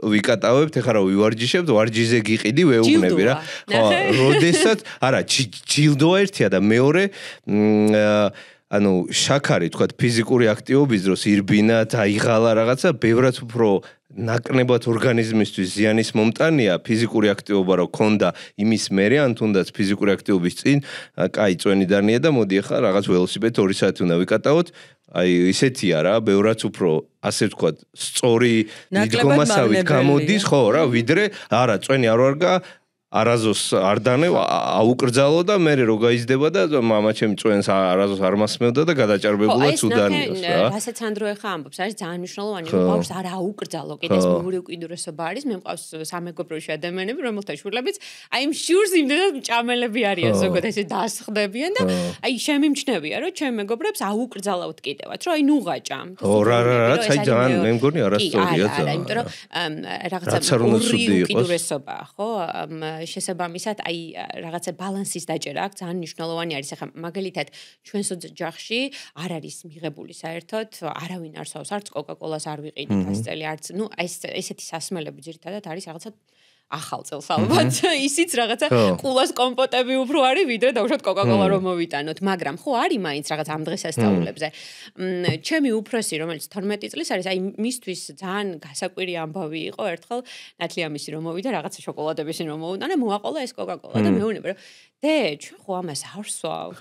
ვიკატავებთ, ეხა რომ ვივარჯიშებთ, ვარჯიზე გიყიდი, ვეუბნები რა. ხო, როდესაც არა, ჯილდოა ერთია და მეორე ანუ შაქარი თქვათ ფიზიკური აქტივობის დროს ირბინა, დაიღალა რაღაცა, ბევრად უფრო ნაკლებად ორგანიზმისთვის ზიანის მომტანია ფიზიკური აქტივობა რო ქონდა იმის მერე ან თუნდაც ფიზიკური აქტივობის წინ კაი წვენი დანია და მოდი ახლა რაღაც ველოსიპედით 2 საათი უნდა ვიკატავოთ აი ისეთია რა ბევრად უფრო ასე ვთქვათ სწორი მიდგომასავით გამოდის ხო რა ვიდრე არა წვენი არ ვარგა არაზოს არ დანევ აუკრძალო და მე რო გაიზდება და მამა ჩემი წვენს არაზოს არ მასმევდა და გადაჭარბებულად უდანიოს რა. რასაც ანდრო ეხა ამბობს, არის ძალიან მნიშვნელოვანი რომ ბავშვს არ აუკრძალო, კიდე ეს მეორე უკიდურესობა არის. მე მყავს სამეგობროში ადამიანები, რომელთა შვილებიც აი იმ შურს იმდენად მჭამელები არიან ზოგადად ესე დასხდებიან და აი შემიმჩნევია რომ ჩემ მეგობრებს აუკრძალავთ კიდევაც, რომ აი ნუღაჭამ. რა, აი ძალიან მე მგონი არასწორია ძალიან. არა, იმიტომ რომ რაღაცა ორი უკიდურესობა, ხო? შესაბამისად აი რაღაცა ბალანსის დაჭერა აქ ძალიან მნიშვნელოვანი არის. ახლა მაგალითად ჩვენს ოჯახში არ არის მიღებული საერთოდ არავინ არსაოს არც კოკაკოლას არ ვიყიდით 100 წელი არც ნუ ესეთი სასმელები ძირითადად არის რაღაცა ახალ წელს ალბათ ისიც რაღაცა ყულას კომპოტები უფრო არის ვიდრე დავუშვათ კოკაკოლა რომ მოვიტანოთ მაგრამ ხო არის მაინც რაღაც ამ დღესასწაულებზე ჩემი უფროსი რომელიც 12 წლის არის აი მისთვის ძალიან გასაკვირი ამბავი იყო ერთხელ ნათლიამისი რომ მოვიდა რაღაცა შოკოლადების რომ მოუტანა მოაყოლა ეს კოკაკოლა და მეუბნება რომ დე ჩვენ ხო ამას არ ვსვავთ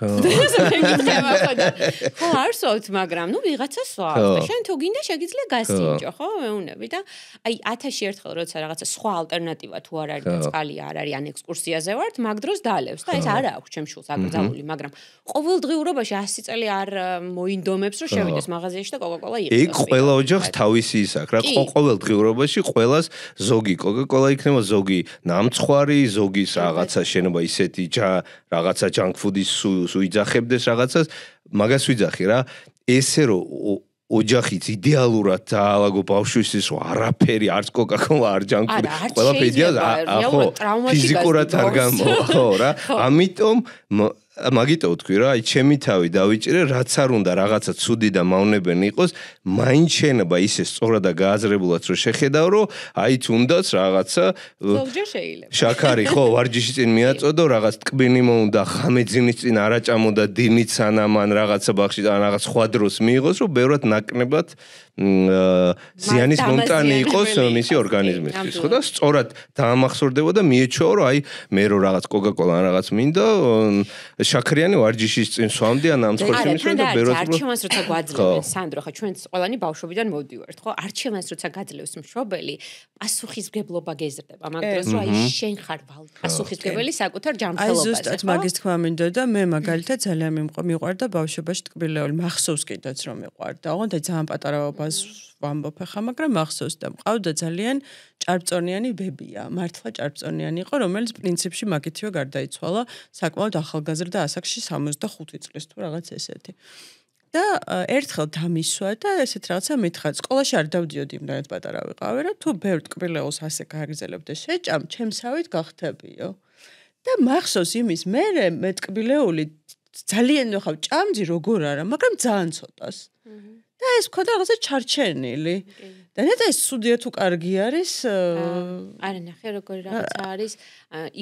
ხო არ ვსვავთ მაგრამ ნუ ვიღაცა სვავს და შენ თუ გინდა შეგიძლია გასინჯო ხო მეუბნები და აი 1000-ში ერთხელ როცა რაღაცა სხვა ალტერნატივა თუ არ არის და წყალი არ არის ან ექსკურსიაზე ვართ მაგ დროს დალევს და ეს არ აქვს ჩემ შულს აკრძალული მაგრამ ყოველდღიურობაში 100 წელი არ მოინდომებს რომ შევიდეს მაღაზიაში და კოკაკოლა იყოს იქ ყველა ოჯახს თავისი ის აქვს რა ყოველდღიურობაში ყველას ზოგი კოკაკოლა იქნება ზოგი ნამცხვარი ზოგი რაღაცა შენობა ისეთი რაღაცა junk food-ის სუიძახებდეს რაღაცას მაგას ვიძახი რა ესე რომ ოჯახიც იდეალურად დაალაგო ბავშვისთვის რომ არაფერი არც კოკაკოლა არ junk food ყველაფერი ახო ფიზიკურად არ გამო ხო რა ამიტომ მაგიტო ვთქვი რა აი ჩემი თავი დავიჭირე რაც არ უნდა რაღაცა ცუდი და მავნებენი იყოს მაინც შეიძლება ისე სწორად და გააზრებულად რომ შეხედავ რომ აი თუნდაც რაღაცა შაქარი ხო ვარჯიში წინ მიაწოდო რაღაც ტკბინი მოუნდა ხამეძინის წინ არაჭამოდა დინით სანამ ან რაღაცა ბახში ან რაღაც სხვა დროს მიიღოს რომ ბევრად ნაკლებად ზიანის მომტანი იყოს მისი ორგანიზმისთვის ხო და სწორად დაამახსოვრდებოდა მიეჩვეო რომ აი მე რო რაღაც კოკაკოლა ან რაღაც მინდა შაქრიანი ვარჯიშის წინ სვამდი ან ამ ცხოვრში მისვამდი და ბევრად არჩევანს როცა გვაძლევენ სანდრო ხა ჩვენც ყველანი ბავშვობიდან მოვდივართ ხო არჩევანს როცა გაძლევს მშობელი პასუხისმგებლობა გეზრდება მაგ დროს რომ აი შენ ხარ პასუხისმგებელი საკუთარ ჯანმრთელობაზე აი ზუსტად მაგის თქვა მინდოდა მე მაგალითად ძალიან მიყვარდა ბავშვობაში ტკბილეული მახსოვს კიდეც რომ მიყვარდა ოღონდ ძალიან პატარავობას ვამბობ ახლა მაგრამ მახსოვს და მყავდა ძალიან ჭარბწონიანი ბებია მართლა ჭარბწონიანი იყო რომელიც პრინციპში მაგითივე გარდაიცვალა საკმაოდ ახალგაზრდა ასაკში 65 წლის თუ რაღაც ესეთი და ერთხელ დამისვა და ესეთ რაღაცა მითხრა სკოლაში არ დავდიოდი იმდანაც პატარა ვიყავი რა თუ ბევრ ტკბილეულს ასე გააგრძელებდე შეჭამ ჩემსავით გახდებიო და მახსოვს იმის მე ტკბილეული ძალიან ვახავ ჭამდი როგორ არა მაგრამ ძალიან ცოტას და ეს მქონდა რაღაცა ჩარჩენილი. და ნეტა ეს სუდია თუ კარგი არის, არა ნახე როგორი რაღაცა არის,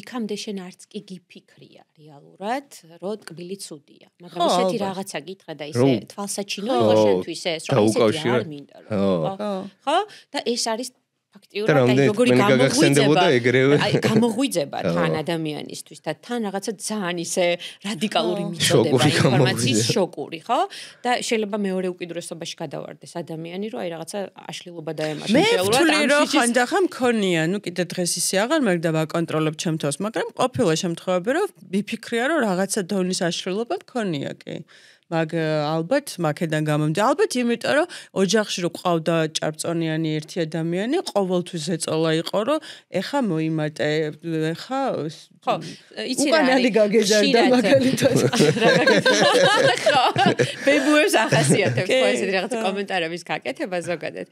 იქამდე შენ არც კი გიფიქრია რეალურად, რომ ტკბილი ცუდია. მაგრამ ისეთი რაღაცა გითხრა და ისე თვალსაჩინო იყო შენთვის ეს, რომ ისეთი არ მინდა რომ. ხო? და ეს არის ფაქტიურად აი როგორი გამოღვიძება თან ადამიანისთვის და თან რაღაცა ძალიან ისე რადიკალური მიწოდება ინფორმაციის შოკური, ხო? და შეიძლება მეორე უკიდურესობაში გადავარდეს ადამიანი, რომ აი რაღაცა აშლილობა დაემართოს რეალურად. მე ვთვლი, რომ ხანდახან მქონია, ნუ კიდე დღეს ისე აღარ მერდა ვაკონტროლებ ჩემ თავს, მაგრამ ყოფილა შემთხვევები, რომ ვიფიქრია, რომ რაღაცა დონის აშლილობა მქონია კი. მაგ ალბათ მაქედან გამომდი. ალბათ იმიტომ რომ ოჯახში რო ყავდა ჭარბწონიანი ერთი ადამიანი, ყოველთვის ეწოლა იყო რომ ეხა მოიმატე, ეხა ხო, იცი რა უკანალი გაგეზარდა მაგალითად. ხო, ბებუებს ახასიათებს ხო ესეთი რაღაც კომენტარების გაკეთება ზოგადად.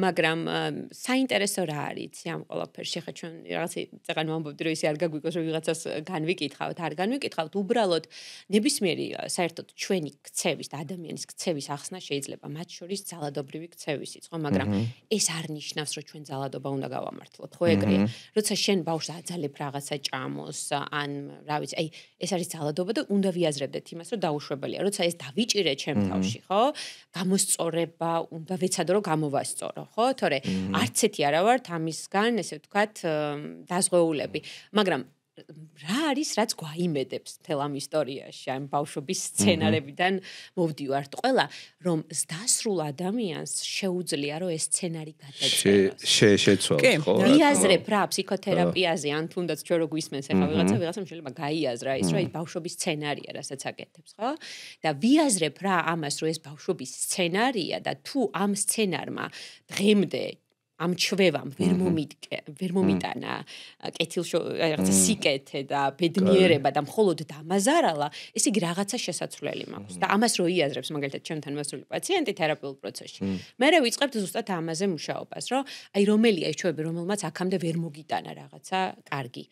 მაგრამ საინტერესო რა არის ამ ყველაფერში, ხა ჩვენ რაღაც წეგან ვამბობდი რომ ისე არ გაგვიგოს რომ ვიღაცას განვიკითხავთ, არ განვიკითხავთ, უბრალოდ ნებისმიერი საერთოდ ჩვენი ქცევის და ადამიანის ქცევის ახსნა შეიძლება მათ შორის ძალადობრივი ქცევისიც, ხო, მაგრამ ეს არ ნიშნავს, რომ ჩვენ ძალადობა უნდა გავამართლოთ, ხო ეგრეა. როცა შენ ბავშვს აძალებ რაღაცა ჭამოს, ან რა ვიცი, აი ეს არის ძალადობა და უნდა ვიაზრებდეთ იმას, რომ დაუშვებელია. როცა ეს დავიჭირე ჩემ თავში, ხო? გამოსწორება უნდა ვეცადო, რომ გამოვასწორო, ხო? თორე არც ერთი არა ვართ ამისგან, ესე ვთქვათ, დაზღვეულები. მაგრამ რა არის რაც გვაიმედებს მთელ ამ ისტორიაში, ამ ბავშვობის სცენარებიდან მოვდივართ ყველა, რომ დასრულ ადამიანს შეუძლია რომ ეს სცენარი გადაწეროს. შეცვალოს, ხო? იაზრებ რა ფსიქოთერაპიაზე, ან თუნდაც ჩვენ რო გვისმენს ახლა ვიღაცამ შეიძლება გაიაზრა ის, რომ აი ბავშვობის სცენარია, რასაც აკეთებს, ხო? და ვიაზრებ რა ამას, რომ ეს ბავშვობის სცენარია და თუ ამ სცენარმა დღემდე ამ ჩვევამ ვერ მომიტანა რაღაცა სიკეთე და ბედნიერება და მხოლოდ დამაზარალა, ესე იგი რაღაცა შესაძლებელი მაქვს და ამას რო იაზრებს მაგალითად ჩემთან მოსული პაციენტი თერაპიულ პროცესში. მე ვიწყებთ ზუსტად ამაზე მუშაობას, რომ აი რომელია ეს ჩვევები, რომელმაც აქამდე ვერ მოგიტანა რაღაცა კარგი.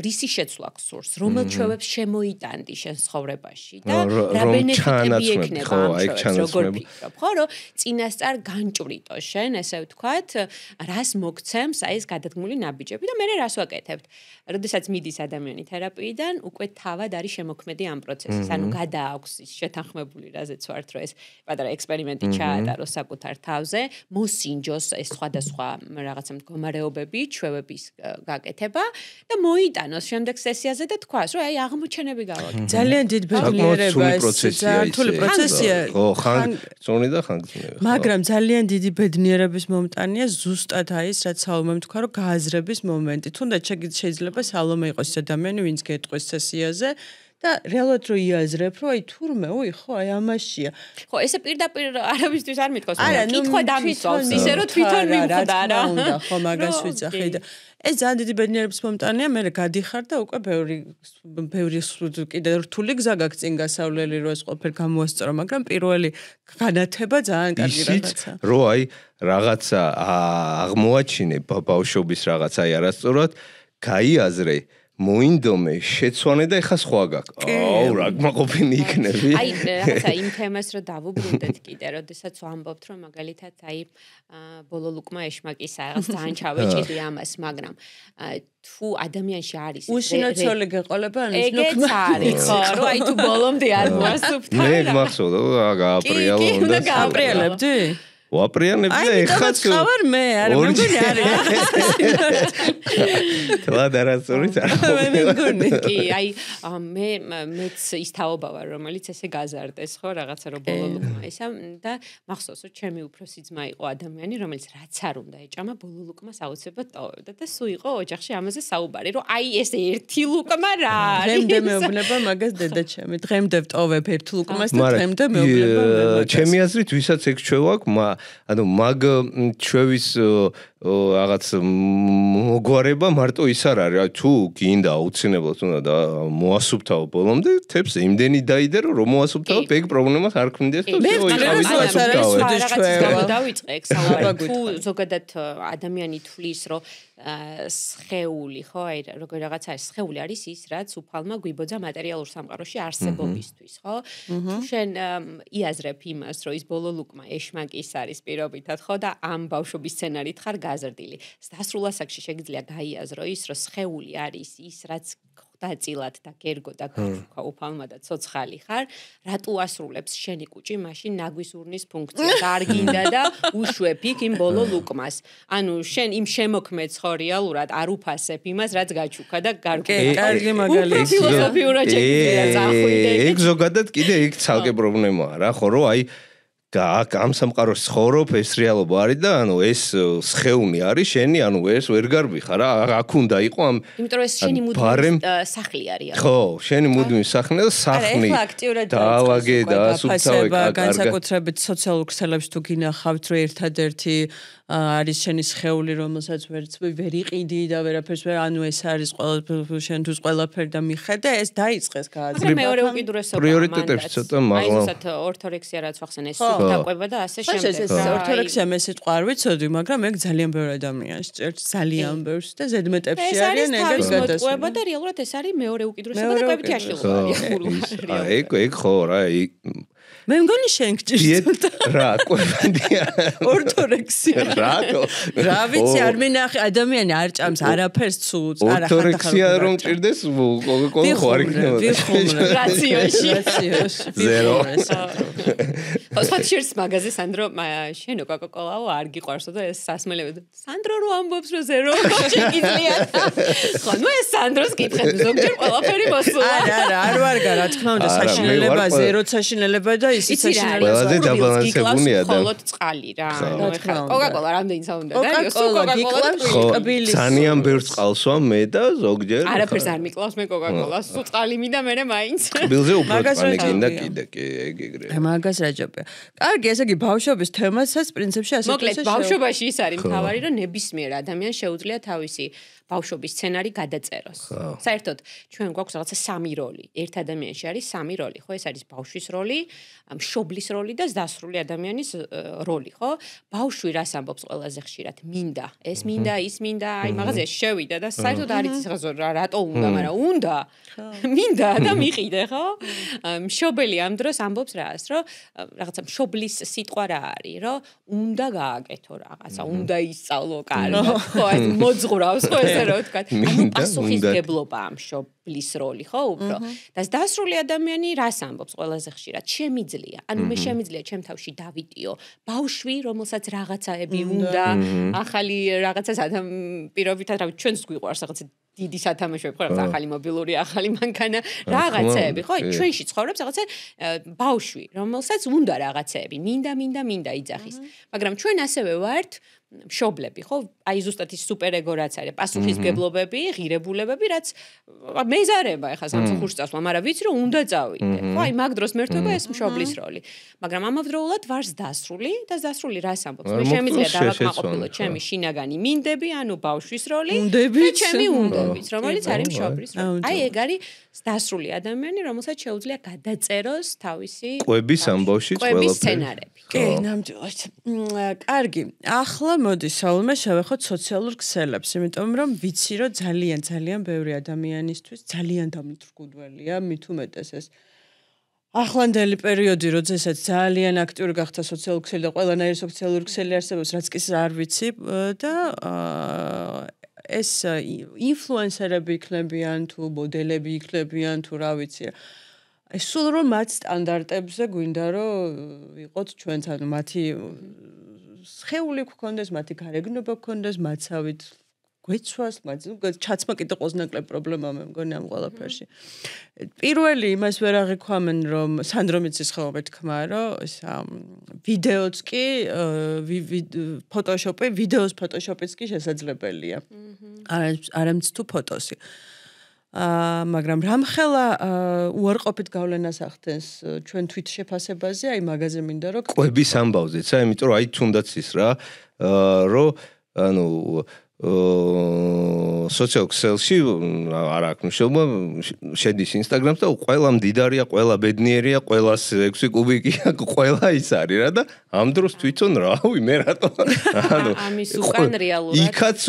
რისი შეცვლა გსურს, რომელ ჩვევებს შემოიტანდი შენ ცხოვრებაში და რა ბენეფიტები ექნება ამ ჩვევებს, როგორ ფიქრობ, ხო, რომ წინასწარ განჭვრიტო შენ ესე ვთქვათ, რას მოგცემს აი ეს გადადგმული ნაბიჯები და მე რას ვაკეთებთ. როდესაც მიდის ადამიანი თერაპიიდან, უკვე თავად არის შემოქმედი ამ პროცესის. ანუ გადააქვს ის შეთანხმებული, რაზეც ვართ, რომ ეს პატარა ექსპერიმენტი ჩაატაროს საკუთარ თავზე, მოსინჯოს ეს სხვადასხვა რაღაცა მდგომარეობები, ჩვევების გაკეთება და მოიტანოს შემდეგ სესიაზე და თქვას, რომ აი აღმოჩენები გავაკეთე. ძალიან დიდ ბედნიერება ეს რთული პროცესია. ხო, ხან წონი და ხან გწნევა. მაგრამ ძალიან დიდი ბედნიერების მომტანია ზუსტად აი ეს რაც სალომემ თქვა, რომ გააზრების მომენტი. თუნდაც შეიძლება სალომე იყოს ის ადამიანი, ვინც გეტყვის სესიაზე და რეალურად რო იაზრებ, რომ აი თურმე, ხო, აი ამაშია. ხო, ესე პირდაპირ არავისთვის არ მithქოს, კითხვა დამისვავს, ისე რომ თვითონ მივხვდა რა. ხო, მაგას ვიძახი და ეს ძალიან დიდი ბედნიერების მომტანია, მე გადიხარ და უკვე ბევრი კიდე რთული გზა გაქვს წინ გასავლელი, რომ ეს ყველაფერი გამოვასწორო, მაგრამ პირველი განათება ძალიან კარგი რაღაცა. რო აი რაღაცა აღმოაჩინე ბავშვობის რაღაცა აი არასწორად, გაიაზრე მოინდომე, შეცვანე და ეხა სხვა გაქვს. აუ, რა გმაყოფილი იქნები. აი, რაღაცა იმ თემას რო დავუბრუნდეთ კიდე, როდესაც ვამბობთ, რომ მაგალითად აი ბოლო ლუკმა ეშმაკის რაღაც ძალიან ჩავეჭიდი ამას, მაგრამ თუ ადამიანში არის უშინო ცოლი გეყოლება, ანუ ნოქმა არის, ხო, რომ აი თუ ბოლომდე არ მოასუფთა. მე გმახსოვდა, გააპრიალო უნდა გააპრიალებდი? ვაპრიანებდი და ეხაც ხავარ მე, არა მეგონი არის. თვად არასწორიც არ მეგონი. კი, აი მეც ის თაობა ვარ, რომელიც ესე გაზარდეს, ხო, რაღაცა რო ბოლო ლუკმა ისა და მახსოვს, რომ ჩემი უფროსი ძმა იყო ადამიანი, რომელიც რაც არ უნდა ეჭამა, ბოლო ლუკმას აუცილებლად ტოვებდა და სულ იყო ოჯახში ამაზე საუბარი, რომ აი ეს ერთი ლუკმა რა არის. დღემდე მეუბნება მაგას დედა ჩემი. დღემდე ვტოვებ ერთ ლუკმას და დღემდე მეუბნება მაგას. ჩემი აზრით, ვისაც ეგ ჩვევაკ, ანუ მაგ ჩვევის რაღაც მოგვარება მარტო ის არ არის, თუ გინდა აუცილებლად უნდა მოასუფთავო ბოლომდე, თებს იმდენი დაიდე, რომ მოასუფთავო, ეგ პრობლემას არ ქმნიდეს და დავიწყე ეგ საუბარი. თუ ზოგადად ადამიანი თვლის, რომ სხეული, ხო, აი როგორ რაღაც არის, სხეული არის ის, რაც უფალმა გვიბოძა მატერიალურ სამყაროში არსებობისთვის, ხო? თუ შენ იაზრებ იმას, რომ ის ბოლო ლუკმა ეშმაკის არის პირობითად, ხო და ამ ბავშვობის სცენარით ხარ გაზრდილი. დასრულ ასაკში შეგიძლია გაიაზრო ის, რომ სხეული არის ის, რაც დაწილად და გერგო და გაჩუქა უფალმა და ცოცხალი ხარ, რატო ასრულებს შენი კუჭი მაშინ ნაგვის ურნის ფუნქციას? არ გინდა და უშვებ იქ იმ ბოლო ლუკმას. ანუ შენ იმ შემოქმედს ხო რეალურად არ უფასებ იმას, რაც გაჩუქა და გარკვეულ. კარგი მაგალითია. ფილოსოფიურად შეგიძლია წახვიდე. ეგ ზოგადად კიდე იქ ცალკე პრობლემაა რა, ხო რომ აი ამ სამყაროს ცხოვრობ ეს რეალობა არის და ანუ ეს სხეუნი არის შენი, ანუ ეს ვერ გარბიხარ რა, აქ უნდა იყო ამ იმიტომ რომ ეს შენი მუდმივი სახლი არის. ხო, შენი მუდმივი სახლი და სახლი. ეხლა აქტიურად დაალაგე და ასუფთავე კარგად. განსაკუთრებით სოციალურ ქსელებში თუ გინახავთ რომ ერთადერთი არის შენი სხეული, რომელსაც ვერ იყიდი და ვერაფერს ვერ, ანუ ეს არის შენთვის ყველაფერი და მიხედე, ეს დაიწყეს გააზრება. მაგრამ მეორე უკიდურესობა პრიორიტეტებში ცოტა მაღლა. აი ზუსტად ორთორექსია რაც ვახსენე, ეს დაყვება და ასე შემდეგ. ეს ორთორექსია მე სიტყვა არ ვიცოდი, მაგრამ ეგ ძალიან ბევრ ადამიანს წერს, ძალიან ბევრს და ზედმეტებში არიან ეგრეთ გადასულება და რეალურად ეს არის მეორე უკიდურესობა და კვებითი აშლილობა არის. ეგ ხო რა, მე მგონი შენ გჭირს რა, კვებადია. ორთორექსია. რატო? რა ვიცი, არ მინახე, ადამიანი არ ჭამს არაფერს ცუც, არა ხარ. ორთორექსია რომ ჭირდეს, კოკაკოლა ხო არ იქნება. ვიხუმრე. რაციონში. ზერო. ოსად შერს მაგაზე სანდრო, შენო კოკაკოლაო არ გიყვარსო და ეს სასმელები. სანდრო რო ამბობს რომ ზერო შეგიძლია. ხო, ნუ ეს სანდროს კითხეთ, ზოგჯერ ყველაფერი მოსულა. არა, არ ვარგა, რა თქმა უნდა, საშინელება, ზერო საშინელება და ისიც საშინელება. ყველაზე დაბალანსებულია და მხოლოდ წყალი რა. კოკაკოლა რამდენი საუნდა და კოკაკოლა ძალიან ბევრ წყალსვა მე და ზოგჯერ არაფერს არ მიკლავს მე კოკაკოლას. სულ წყალი მინდა მე მაინც. კბილზე უფრო წყალი გინდა კიდე კი ეგ ეგრე. მაგას რაჯობია. კარგი, ესე იგი ბავშვობის თემასაც პრინციპში ასე მოკლედ ბავშვობაში ის არის მთავარი, რომ ნებისმიერ ადამიანს შეუძლია თავისი ბავშვობის სცენარი გადაწეროს. საერთოდ ჩვენ გვაქვს რაღაცა სამი როლი. ერთ ადამიანში არის სამი როლი, ხო? ეს არის ბავშვის როლი, მშობლის როლი და დასრული ადამიანის როლი, ხო? ბავშვი რას ამბობს ყველაზე ხშირად? მინდა. ეს მინდა, ის მინდა, აი მაღაზიაში შევიდა და საერთოდ არ იცის რატო უნდა, მაგრამ უნდა. მინდა და მიყიდე, ხო? მშობელი ამ დროს ამბობს რას, რომ რაღაცა მშობლის სიტყვა რა არის, რომ უნდა გააკეთო რაღაცა, უნდა ისწავლო კარგად, ხო? ეს მოძღვრავს, ხო? ეს რა ვთქვათ, ანუ პასუხისმგებლობა ამ მშობლის როლი, ხო, უფრო. და დასრული ადამიანი რას ამბობს ყველაზე ხშირად? შემიძლია. ანუ მე შემიძლია ჩემ თავში დავიტიო ბავშვი, რომელსაც რაღაცაები უნდა, ახალი რაღაცას პირობითად, რა ვიცი, ჩვენს გვიყვარს რაღაცა დიდი სათამაშოები, ხო, რაღაცა ახალი მობილური, ახალი მანქანა, რაღაცეები, ხო, ჩვენში ცხოვრობს რაღაცა ბავშვი, რომელსაც უნდა რაღაცეები, მინდა იძახის. მაგრამ ჩვენ ასევე ვართ მშობლები, ხო? აი ზუსტად ის სუპერეგო რაც არის, პასუხისმგებლობები, ღირებულებები, რაც მეზარება ახლა სამსახურში წასვლა, მაგრამ ვიცი რომ უნდა წავიდე. ხო, აი მაგ დროს მერთვება ეს მშობლის როლი. მაგრამ ამავდროულად ვარს დასრული და დასრული რას ამბობს? მე შემიძლია დავაკმაყოფილო ჩემი შინაგანი მინდები, ანუ ბავშვის როლი და ჩემი უნდებით, რომელიც არის მშობლის როლი. აი ეგ არის დასრული ადამიანი, რომელსაც შეუძლია გადაწეროს თავისი ყვების ამბავში ყვების სცენარები. კი, ნამდვილად. კარგი. ახლა მოდი საულმე შევეხოთ სოციალურ ქსელებს, იმიტომ რომ ვიცი რომ ძალიან ბევრი ადამიანისთვის ძალიან დამრთგუდველია, მით უმეტეს ეს ახლანდელი პერიოდი, როდესაც ძალიან აქტიური გახდა სოციალური ქსელი და ყველანაირი სოციალური ქსელი არსებობს, რაც კი არ ვიცი და ეს ინფლუენსერები იქნებიან თუ მოდელები იქნებიან თუ რა ვიცი. ეს სულ რომ მათ სტანდარტებზე გვინდა რომ იყოთ ჩვენც, ანუ მათი სხეული გქონდეს, მათი გარეგნობა გქონდეს, მაცავით გვეცვას, ჩაცმა კიდე ყოზნაკლებ პრობლემა მე მგონი ამ ყველაფერში. პირველი იმას ვერ აღიქვამენ, რომ სანდრომიცის ხეობა თქმა, რომ ეს ვიდეოც კი ფოტოშოპი, ვიდეოს ფოტოშოპიც კი შესაძლებელია. არამც თუ ფოტოსი. მაგრამ რამხელა უარყოფით გავლენას ახდენს ჩვენ თვით შეფასებაზე, აი მაგაზე მინდა რომ ყვების ამბავზეც, იმიტომ რომ აი თუნდაც ის რა, რომ ანუ social ქსელში არ აქვს მნიშვნელობა შედის Instagram-ს და ყველა მდიდარია, ყველა ბედნიერია, ყველა 6 კუბიკია, ყველა ის არის რა და ამ დროს თვითონ რავი მე რატო ამის უკან რეალურად იქაც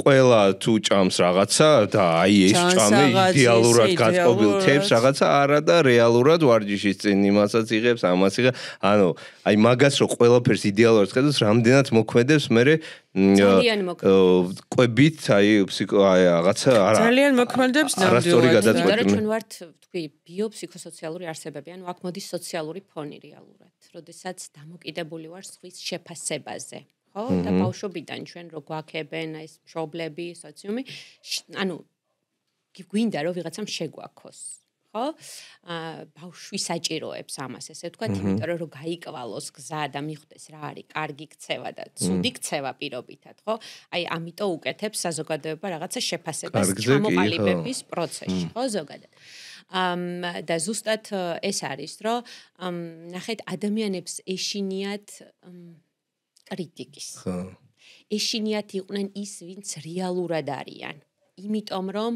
ყველა თუ ჭამს რაღაცა და აი ეს ჭამე იდეალურად გაწყობილ თებს რაღაცა არა და რეალურად ვარჯიშის წინ იმასაც იღებს, ამას იღებს. აი მაგას რო ყველაფერს იდეალურად ხედავს, რამდენად მოქმედებს მე ძალიან მოქმედებს. ყვებით აი რაღაცა არა. ძალიან მოქმედებს არასწორი გადაწყვეტილება. იმიტომ რომ ჩვენ ვართ თქვი ბიოფსიქოსოციალური არსებები, ანუ აქ მოდის სოციალური ფონი რეალურად. როდესაც დამოკიდებული ვარ სხვის შეფასებაზე. ხო? და ბავშვობიდან ჩვენ რო გვაქებენ ეს მშობლები, სოციუმი, ანუ გვინდა რომ ვიღაცამ შეგვაქოს. ხო? ბავშვი საჭიროებს ამას, ესე ვთქვათ, იმიტომ რომ გაიკვალოს გზა და მიხვდეს რა არის კარგი ქცევა და ცუდი ქცევა პირობითად, ხო? აი, ამიტომ უკეთებს საზოგადოება რაღაცა შეფასებას ჩამოყალიბების პროცესში, ხო, ზოგადად. და ზუსტად ეს არის, რომ ნახეთ ადამიანებს ეშინიათ კრიტიკის. ხო. ეშინიათ იყვნენ ის, ვინც რეალურად არიან. იმიტომ რომ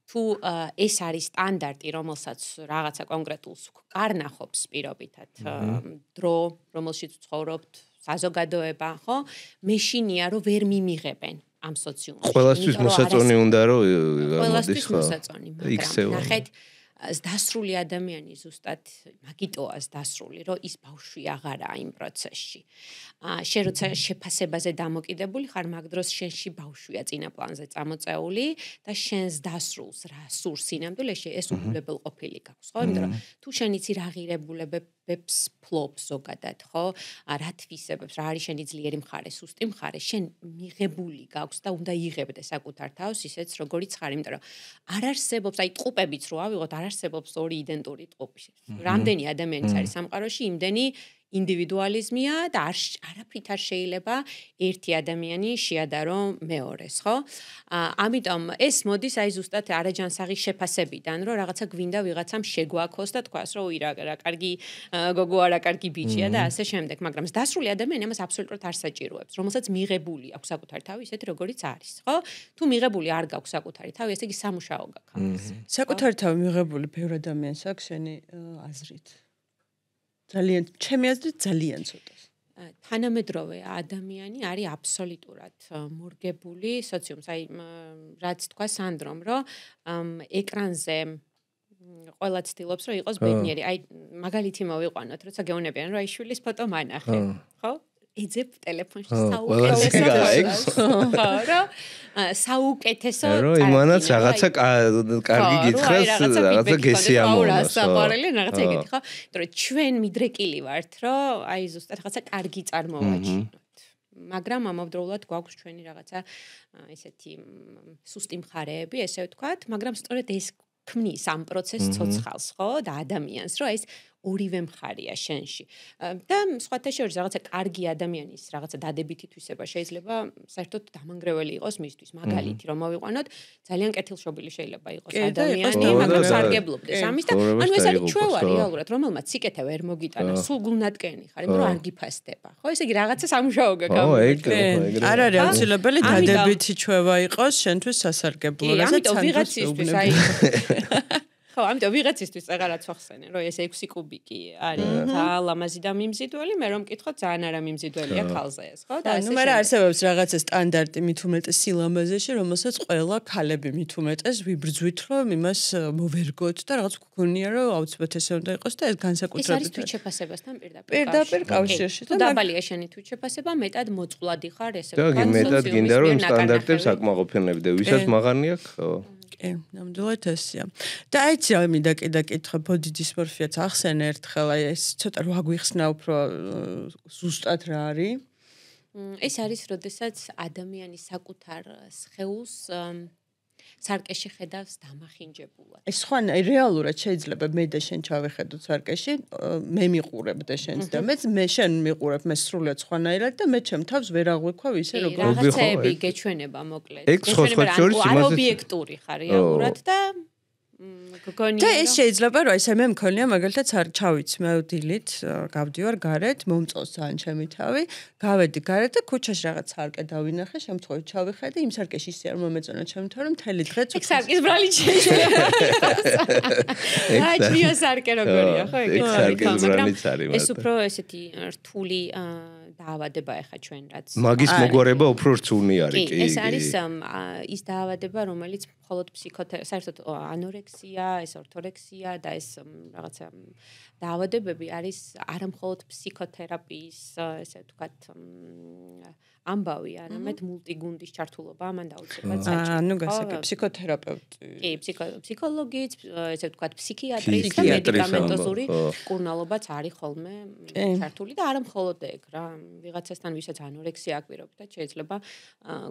თუ ეს არის სტანდარტი, რომელსაც რაღაცა კონკრეტულს კარნახობს პირობითად, დრო, რომელშიც ცხოვრობთ, საზოგადოება, ხო? მეშინია რომ ვერ მიმიღებენ ამ სოციუმში. ყველასთვის მოსაწონი უნდა რომ ყველასთვის მოსაწონი, მაგრამ ნახეთ დასრული ადამიანი ზუსტად მაგიტოას დასრული, რომ ის ბავშვი აღარაა იმ პროცესში. შენ როცა შეფასებაზე დამოკიდებული ხარ, მაგ დროს შენში ბავშვია წინა პლანზე წამოწეული და შენს დასრულს რა სურს სინამდვილეში ეს უგულებელყოფილი გაქვს, ხო? იმიტომ რომ თუ შენ იცი რა ღირებულებებს ფლობს ზოგადად, ხო? რა თვისებებს, რა არის შენი ძლიერი მხარე, სუსტი მხარე, შენ მიღებული გაქვს და უნდა იღებდე საკუთარ თავს ისეც როგორიც ხარ, იმიტომ რომ არ არსებობს, აი ტყუპებიც რო ავიღოთ, არ არსებობს ორი იდენტური ტყუპი. რამდენი ადამიანიც არის სამყაროში, იმდენი ინდივიდუალიზმია და არაფრით არ შეიძლება ერთი ადამიანი შეადარო მეორეს, ხო? ამიტომ ეს მოდის აი ზუსტად არაჯანსაღი შეფასებიდან, რომ რაღაცა გვინდა ვიღაცამ შეგვაქოს და თქვას, რომ რა კარგი გოგო არა კარგი ბიჭია და ასე შემდეგ, მაგრამ დასრული ადამიანი ამას აბსოლუტურად არ საჭიროებს, რომელსაც მიღებული აქვს საკუთარი თავი ისეთ როგორიც არის, ხო? თუ მიღებული არ გაქვს საკუთარი თავი, ესე იგი სამუშაო გაქვს ამაზე. საკუთარი თავი მიღებული ბევრ ადამიანს აქვს შენი აზრით. ძალიან ჩემი აზრით ძალიან ცოტას. თანამედროვე ადამიანი არის აბსოლუტურად მორგებული სოციუმს. აი რაც თქვა სანდრომ, რომ ეკრანზე ყველა ცდილობს რომ იყოს ბედნიერი. აი მაგალითი მოვიყვანოთ, როცა გეუნებიან რომ აი შვილის ფოტო მანახე, ხო? ეძებ ტელეფონში საუკეთესო რომ იმანაც რაღაცა კარგი გითხრას, რაღაცა გესიამოვნოს. რაღაცა ეგეთი, ხო? იმიტომ რომ ჩვენ მიდრეკილი ვართ, რომ აი ზუსტად რაღაცა კარგი წარმოვაჩინოთ. მაგრამ ამავდროულად გვაქვს ჩვენი რაღაცა ესეთი სუსტი მხარეები, ესე ვთქვათ, მაგრამ სწორედ ეს ქმნის ამ პროცესს ცოცხალს, ხო? და ადამიანს, რომ ეს ორივე მხარეა შენში. და სხვათა შორის რაღაცა კარგი ადამიანის რაღაცა დადებითი თვისება შეიძლება საერთოდ დამანგრეველი იყოს მისთვის. მაგალითი რომ მოვიყვანოთ, ძალიან კეთილშობილი შეიძლება იყოს ადამიანი, მაგრამ სარგებლობდეს ამის და ანუ ეს არის ჩვევა რეალურად, რომელმაც სიკეთე ვერ მოგიტანა, სულ გულნატკენი ხარ, იმიტომ რომ არ გიფასდება. ხო, ესე იგი რაღაცა სამუშაო გაქვს. არ არის აუცილებელი დადებითი ჩვევა იყოს შენთვის სასარგებლო, რასაც ვიღაცისთვის აი ხო, ამიტომ ვიღაცისთვის აღარაც ვახსენე, რომ ეს 6 კუბიკი არის ძალიან ლამაზი და მიმზიდველი, მე რომ მკითხოთ ძალიან არა მიმზიდველია ქალზე ეს, ხო? და ასე მაგრამ არსებობს რაღაცა სტანდარტი მით უმეტეს სილამაზეში, რომელსაც ყველა ქალები მით უმეტეს ვიბრძვით, რომ იმას მოვერგოთ და რაღაც გქონია, რომ აუცილებლად ესე უნდა იყოს და ეს განსაკუთრებით ეს არის თვით შეფასებასთან პირდაპირ კავშირში და დაბალია შენი თვით შეფასება, მეტად მოწყვლადი ხარ, ესე ვთქვათ, და მეტად გინდა რომ სტანდარტებს აკმაყოფილებდე, ვისაც მაღალი აქვს, ხო? კი, ნამდვილად ესეა. და აიცი ამინდა კიდე კითხა ბოდი დისმორფიაც ახსენე ერთხელ, აი ეს ცოტა რო აგვიხსნა უფრო ზუსტად რა არის? ეს არის, როდესაც ადამიანი საკუთარ სხეულს სარკეში ხედავს დამახინჯებულად. ეს სხვა რეალურად შეიძლება მე და შენ ჩავეხედოთ სარკეში, მე მიყურებდე შენს და მე შენ მიყურებ, მე სრულიად სხვანაირად და მე ჩემ თავს ვერ აღვიქვავ ისე როგორ რაღაცები გეჩვენება მოკლედ. გეჩვენება არა ობიექტური ხარ რეალურად და გგონია. და ეს შეიძლება რომ ესე მე მქონია მაგალითად ჩავიც მე დილით გავდივარ გარეთ, მომწონს ძალიან ჩემი თავი, გავედი გარეთ და ქუჩაში რაღაც სარკე დავინახე, შემთხვევით ჩავიხე და იმ სარკეში ისე არ მომეწონა ჩემი თავი, რომ მთელი დღე ეგ სარკის ბრალი შეიძლება. აჩვია სარკე როგორია, ხო ეგ სარკის ბრალიც არის. ეს უფრო ესეთი რთული დაავადება ეხა ჩვენ რაც. მაგის მოგვარება უფრო რთული არის კი, ეს არის ის დაავადება, რომელიც მხოლოდ საერთოდ ანორექსია, ეს ორთორექსია და ეს რაღაცა დაავადებები არის არა მხოლოდ ფსიქოთერაპიის, ესე ვთქვათ, ამბავი, არამედ მულტიგუნდის ჩართულობა ამან დაუწევად საჭირო. ანუ გასაგები ფსიქოთერაპევტი. კი, ფსიქოლოგიც, ესე ვთქვათ, ფსიქიატრის და მედიკამენტოზური კურნალობაც არის ხოლმე ჩართული და არა მხოლოდ ეგ რა. ვიღაცასთან ვისაც ანორექსია აკვირვებდა, შეიძლება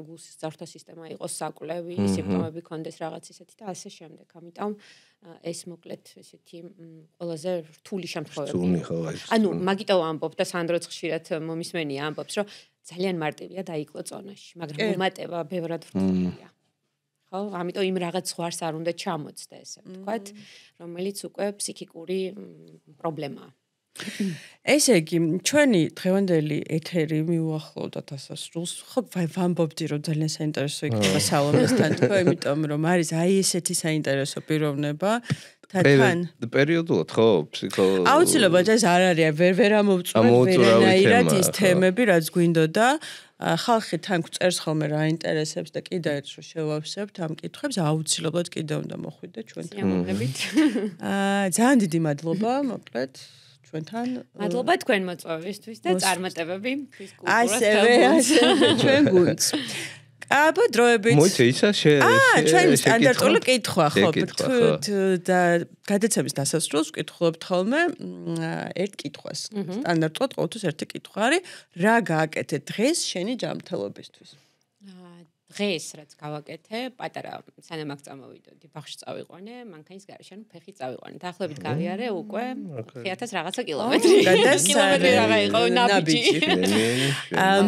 გულსის ძარღვთა სისტემა იყოს საკლები, სიმპტომები ქონდეს რაღაც ისეთი და ასე შემდეგ. ამიტომ ეს მოკლედ ესეთი ყველაზე რთული შემთხვევები. ანუ მაგიტო ამბობ და სანდროც ხშირად მომისმენია ამბობს, რომ ძალიან მარტივია დაიკლო წონაში, მაგრამ მომატება ბევრად რთულია. ხო, ამიტომ იმ რაღაც ზღვარს არ უნდა ჩამოწდე, ესე ვთქვათ, რომელიც უკვე ფსიქიკური პრობლემაა. ესე იგი, ჩვენი დღევანდელი ეთერი მიუახლოვდა დასასრულს. ხო, ვამბობდი, რომ ძალიან საინტერესო იქნება სალომესთან თქვა, იმიტომ რომ არის აი ესეთი საინტერესო პიროვნება. თან პერიოდულად ხო ფსიქოლოგი აუცილებლად ეს არ არის ვერ ამოვწურებთ ვერანაირად ის თემები რაც გვინდოდა ხალხი თან წერს ხოლმე რა ინტერესებს და კიდე ერთ რო შევავსებთ ამ კითხვებს აუცილებლად კიდე უნდა მოხვიდე ჩვენთან ძალიან დიდი მადლობა მოკლედ ჩვენთან მადლობა თქვენ მოწვევისთვის და წარმატებები ქვის კულტურას ასევე ჩვენ გუნდს აბა დროებით მოიცა ისა ჩვენი სტანდარტული კითხვა ხო და გადაცემის დასასრულს ვკითხულობთ ხოლმე ერთ კითხვას სტანდარტულად ყოველთვის ერთი კითხვა არის რა გააკეთე დღეს შენი ჯანმრთელობისთვის დღეს რაც გავაკეთე პატარა სანამ აქ წამოვიდოდი ბაღში წავიყვანე მანქანის გარეშე ანუ ფეხით წავიყვანე დაახლოებით გავიარე უკვე 1000 რაღაცა კილომეტრი კილომეტრი რაღა იყო ნაბიჯი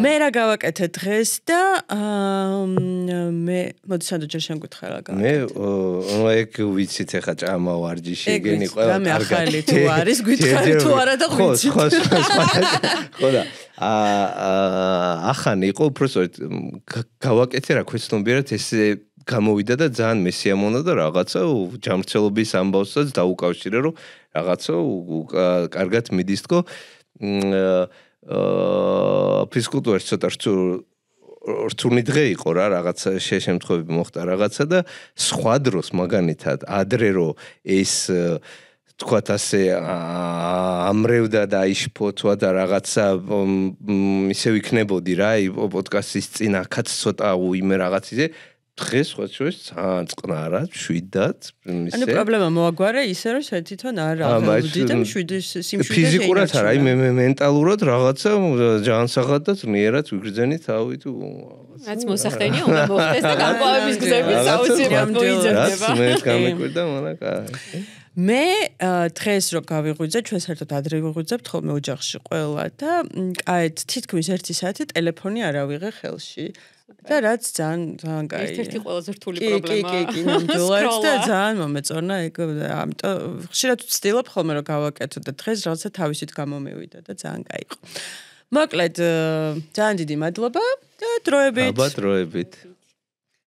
მე რა გავაკეთე დღეს და მე მოდი სანდო ჯერ შენ გითხრა რა გავაკეთე მე ეგ ვიცით ახლა ჭამა ვარჯიში გენი ყველა კარგად ახალი თუ არის გითხარი თუ არა და ვიცით ხო და ახანი იყო უბრალოდ გავაკეთე რა ქვეცნობიერად ესე გამოვიდა და ძალიან მესიამონა და რაღაცა ჯანმრთელობის ამბავსაც დაუკავშირე რომ რაღაცა კარგად მიდის თქო ფიზკულტურის ცოტა რთული დღე იყო რა რაღაცა შემთხვევები მოხდა რაღაცა და სხვა დროს მაგალითად ადრე რომ ეს თქვათ ასე ამრევდა და აიშფოთვა და რაღაცა ისე ვიქნებოდი რა პოდკასტის წინ აქაც ცოტა უიმე რაღაც ისე დღეს სხვა შორის ძალიან წყნარად მშვიდად ისე ანუ პრობლემა მოაგვარე ისე რომ შენ თვითონ არ აღებდი და მშვიდის სიმშვიდე ფიზიკურად არა აი მე მენტალურად რაღაცა ჯანსაღად და ძნიერად ვიგრძენი თავი თუ რაც მოსახდენია უნდა მოხდეს და განყვავების გზები საოცრად მოიძებნება რაც მე გამეკვირდა მანაკა მე დღეს რო გავიღვიძე ჩვენ საერთოდ ადრე ვიღვიძებთ ხოლმე ოჯახში ყველა და კაეთ თითქმის 1 საათი ტელეფონი არ ავიღე ხელში და რაც ძალიან კაი ერთ-ერთი ყველაზე რთული პრობლემაა კი ნამდვილად და ძალიან მომეწონა ეგ ამიტომ ხშირად ვცდილობ ხოლმე რომ გავაკეთო და დღეს რაღაცა თავისით გამომივიდა და ძალიან კაი იყო მოკლედ ძალიან დიდი მადლობა და დროებით აბა დროებით